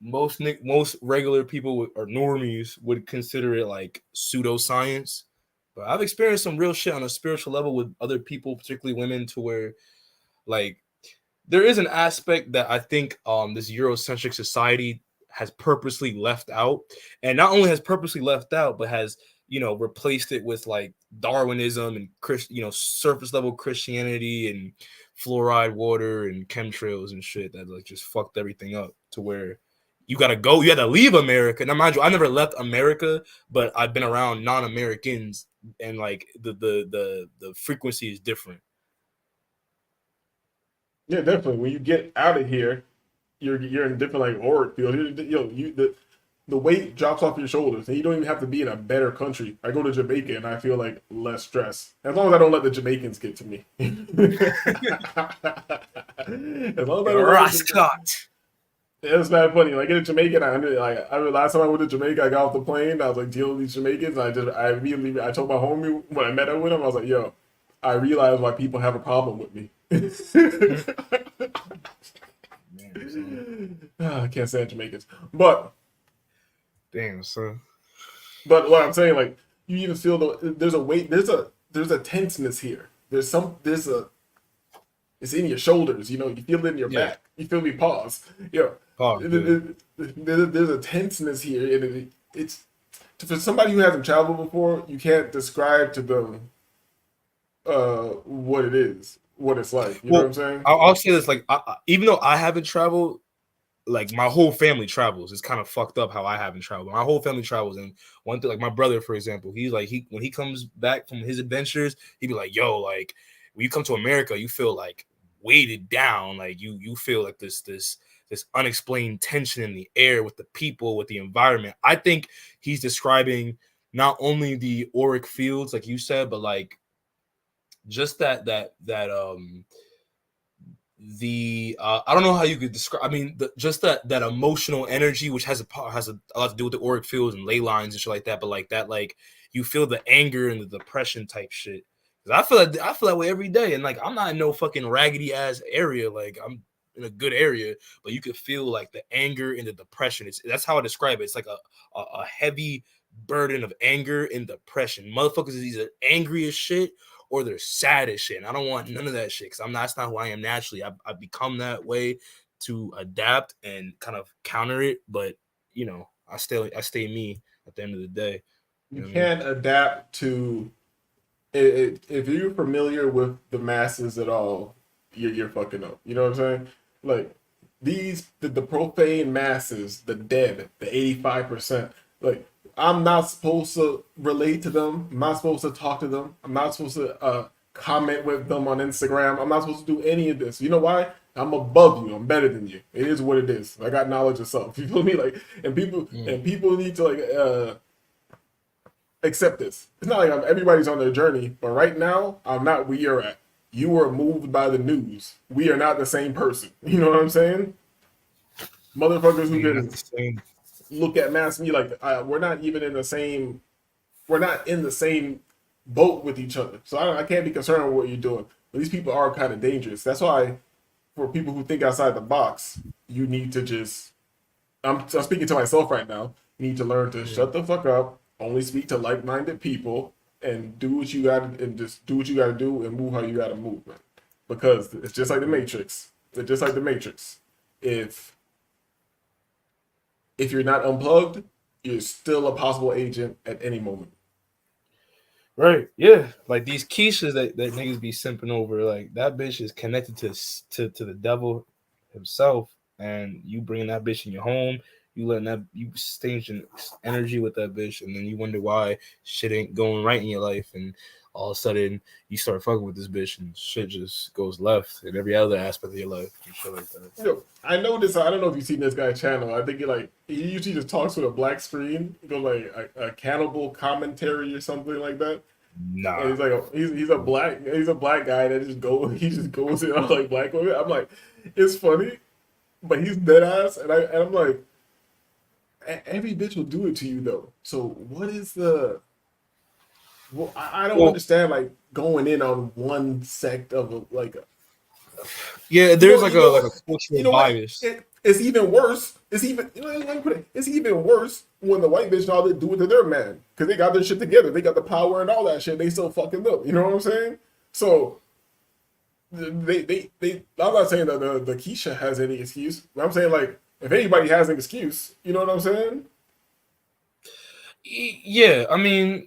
most regular people or normies would consider it like pseudoscience, but I've experienced some real shit on a spiritual level with other people, particularly women, to where like there is an aspect that I think this Eurocentric society has purposely left out, and not only has purposely left out, but has replaced it with like Darwinism and surface level Christianity and fluoride water and chemtrails and shit that like just fucked everything up to where you had to leave America. Now, mind you, I never left America, but I've been around non-Americans, and like the frequency is different. Yeah, definitely. When you get out of here, you're in different like auric field. The weight drops off your shoulders, and you don't even have to be in a better country. I go to Jamaica, and I feel like less stress as long as I don't let the Jamaicans get to me. As long as I don't it's not funny. Like in Jamaica, I last time I went to Jamaica, I got off the plane. I was like dealing with these Jamaicans. I immediately told my homie when I met up with him, I was like, "Yo, I realize why people have a problem with me." I can't stand Jamaicans, but damn son. But what I'm saying, like, you even feel there's a weight, there's a tenseness here. It's in your shoulders. You feel it in your back. You feel me? Pause. There's a tenseness here, and it's for somebody who hasn't traveled before. You can't describe to them what it is, what it's like. You know what I'm saying? I'll say this: like, even though I haven't traveled, like my whole family travels. It's kind of fucked up how I haven't traveled. My whole family travels, and one thing, like my brother, for example, he's like when he comes back from his adventures, he'd be like, "Yo, like when you come to America, you feel like weighted down, like you feel like this unexplained tension in the air with the people, with the environment." I think he's describing not only the auric fields, like you said, but like just that I don't know how you could describe. I mean, just that emotional energy, which has a lot to do with the auric fields and ley lines and shit like that. But like that, like you feel the anger and the depression type shit. I feel that way every day, and like I'm not in no fucking raggedy ass area. Like I'm in a good area, but you could feel like the anger and the depression. That's how I describe it. It's like a heavy burden of anger and depression. Motherfuckers is either angry as shit or they're sad as shit. And I don't want none of that shit because that's not who I am naturally. I've become that way to adapt and kind of counter it. But I stay me at the end of the day. You can't adapt to if you're familiar with the masses at all, you're fucking up. You know what I'm saying? Like the profane masses, the dead, the 85%. Like I'm not supposed to relate to them. I'm not supposed to talk to them. I'm not supposed to comment with them on Instagram. I'm not supposed to do any of this. You know why? I'm above you. I'm better than you. It is what it is. I got knowledge of self. You feel me? Like, and people need to like accept this. It's not like everybody's on their journey, but right now I'm not where you're at. You were moved by the news. We are not the same person. You know what I'm saying? Motherfuckers who can look at mass media like we're not even in the same. We're not in the same boat with each other. So I can't be concerned with what you're doing. But these people are kind of dangerous. That's why, for people who think outside the box, you need to just. I'm speaking to myself right now. You need to learn to shut the fuck up. Only speak to like-minded people and do what you got and just do what you got to do and move how you got to move, man. Because it's just like the Matrix. It's just like the Matrix. If you're not unplugged, you're still a possible agent at any moment. Right. Yeah. Like these Keishas that niggas be simping over, like that bitch is connected to the devil himself, and you bringing that bitch in your home, you letting that you exchanging energy with that bitch, and then you wonder why shit ain't going right in your life, and all of a sudden you start fucking with this bitch, and shit just goes left in every other aspect of your life and shit like that. Yo, I know this. I don't know if you've seen this guy's channel. I think he usually just talks with a black screen. He goes like a cannibal commentary or something like that. Nah. And he's like he's a black guy that he just goes in on like black women. I'm like, it's funny, but he's dead ass, and I'm like, every bitch will do it to you though. So what is the? Well, I don't understand like going in on one sect of yeah. There's like a cultural what? bias. It's even worse. It's even let me put it. It's even worse when the white bitch and all they do it to their man because they got their shit together. They got the power and all that shit. They still fucking up. You know what I'm saying? So they. I'm not saying that the Keisha has any excuse. But I'm saying like if anybody has an excuse, you know what I'm saying? Yeah, I mean,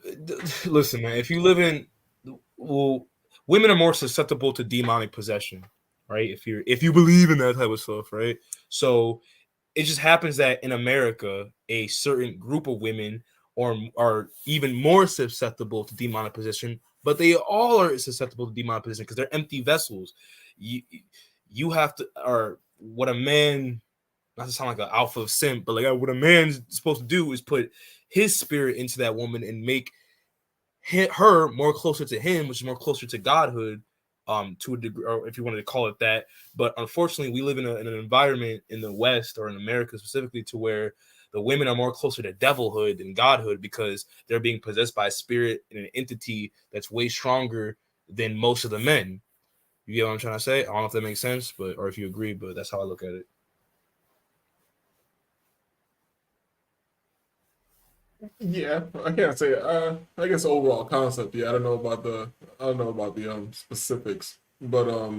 listen, man. If you live in, well, women are more susceptible to demonic possession, right? If you believe in that type of stuff, right? So it just happens that in America, a certain group of women are even more susceptible to demonic possession, but they all are susceptible to demonic possession because they're empty vessels. You have to, or what a man, not to sound like an alpha simp, but like what a man's supposed to do is put his spirit into that woman and make her more closer to him, which is more closer to godhood, to a degree, or if you wanted to call it that. But unfortunately, we live in an environment in the West or in America specifically to where the women are more closer to devilhood than godhood because they're being possessed by a spirit and an entity that's way stronger than most of the men. You get what I'm trying to say? I don't know if that makes sense, but or if you agree, but that's how I look at it. Yeah, I can't say. I guess overall concept. Yeah, I don't know about the specifics, but I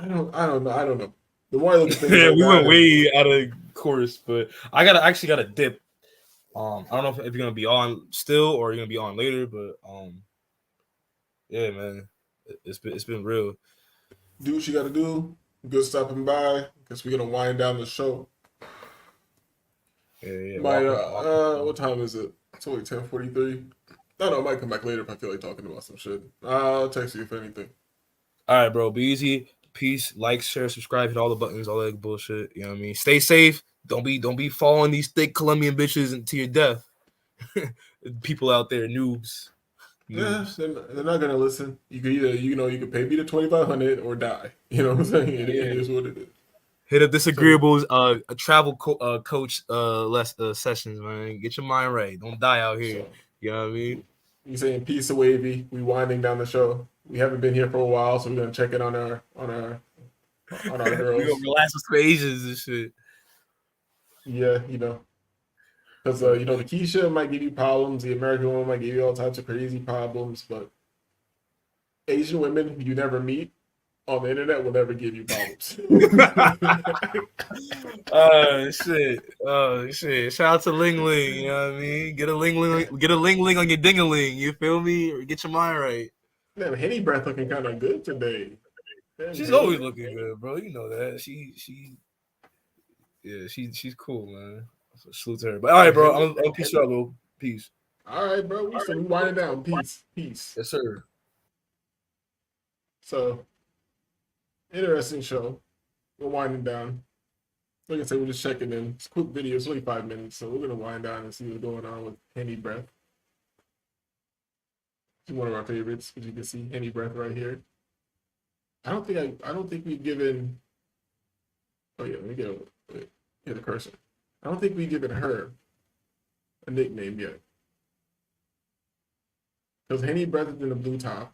don't know. The more I look at things Yeah, like we that, went and way out of course, but I actually got a dip. I don't know if you're gonna be on still or you're gonna be on later, but yeah, man, it's been real. do what you got to do. Good stopping by. Guess we're gonna wind down the show. Yeah. My Welcome. what time is it? It's only 10:43. I know I might come back later if I feel like talking about some shit. I'll text you if anything. All right, bro. Be easy. Peace. Like, share, subscribe, hit all the buttons, all that bullshit. You know what I mean? Stay safe. Don't be following these thick Colombian bitches into your death. People out there, noobs. Yeah, they're not gonna listen. You could either you could pay me the 2,500 or die. You know what I'm saying? It is what it is. Hit up So disagreeables, a travel coach sessions, man. Get your mind right. Don't die out here. so You know what I mean? you saying peace to Wavy. We winding down the show. We haven't been here for a while, so we're gonna check in on our We gonna girls. relax with some Asians and shit. Yeah, because the Keisha might give you problems. The American woman might give you all types of crazy problems, but Asian women you never meet on the internet will never give you problems. Shit. Shout out to Ling Ling, you know what I mean? Get a Ling Ling on your ding-a-ling, you feel me? Or get your mind right. Man, Henny Breath looking kind of good today. Damn, She's Henny. always looking good, bro. You know that. She's cool, man. So salute to her. But all right, bro. I'm peace out, bro. Peace. All right, bro. We winding down. Peace. Yes, sir. So, interesting show. We're winding down. Like I said, we're just checking in. It's a quick video. It's only 5 minutes, so we're gonna wind down and see what's going on with Henny Breath. She's one of our favorites, as you can see, Henny Breath right here. I don't think we've given Oh yeah, let me get a cursor. I don't think we've given her a nickname yet. Because Henny Breath in the blue top,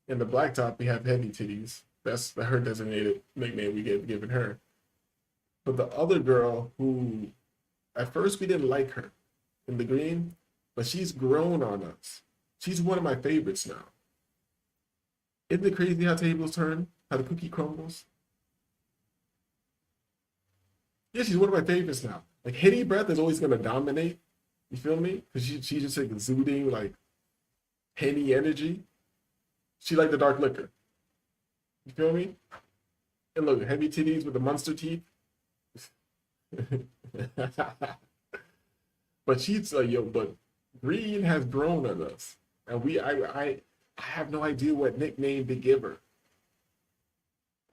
and the black top we have Heavy Titties. That's her designated nickname we given her. But the other girl who at first we didn't like her in the green, but she's grown on us. She's one of my favorites now. Isn't it crazy how tables turn? How the cookie crumbles? Yeah, she's one of my favorites now. Like Henny Breath is always gonna dominate. You feel me? Because she's just like exuding like Henny energy. She like the dark liquor. You feel me? And look, heavy titties with the monster teeth. But she's but Green has grown on us, and I have no idea what nickname to give her.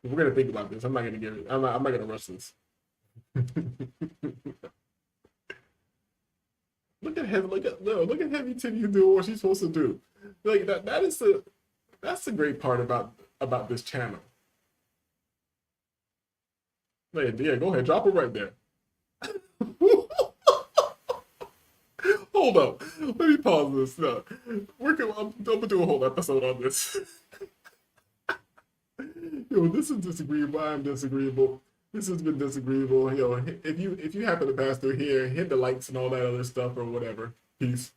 We're gonna think about this. I'm not gonna give it. I'm not gonna rush this. Look at heavy titties doing what she's supposed to do. Like that's the great part about this channel. Like, yeah, go ahead, drop it right there. Hold up. Let me pause this. No, I'm gonna do a whole episode on this. Yo, this is disagreeable. I'm disagreeable. This has been disagreeable. Yo, if you happen to pass through here, hit the likes and all that other stuff or whatever. Peace.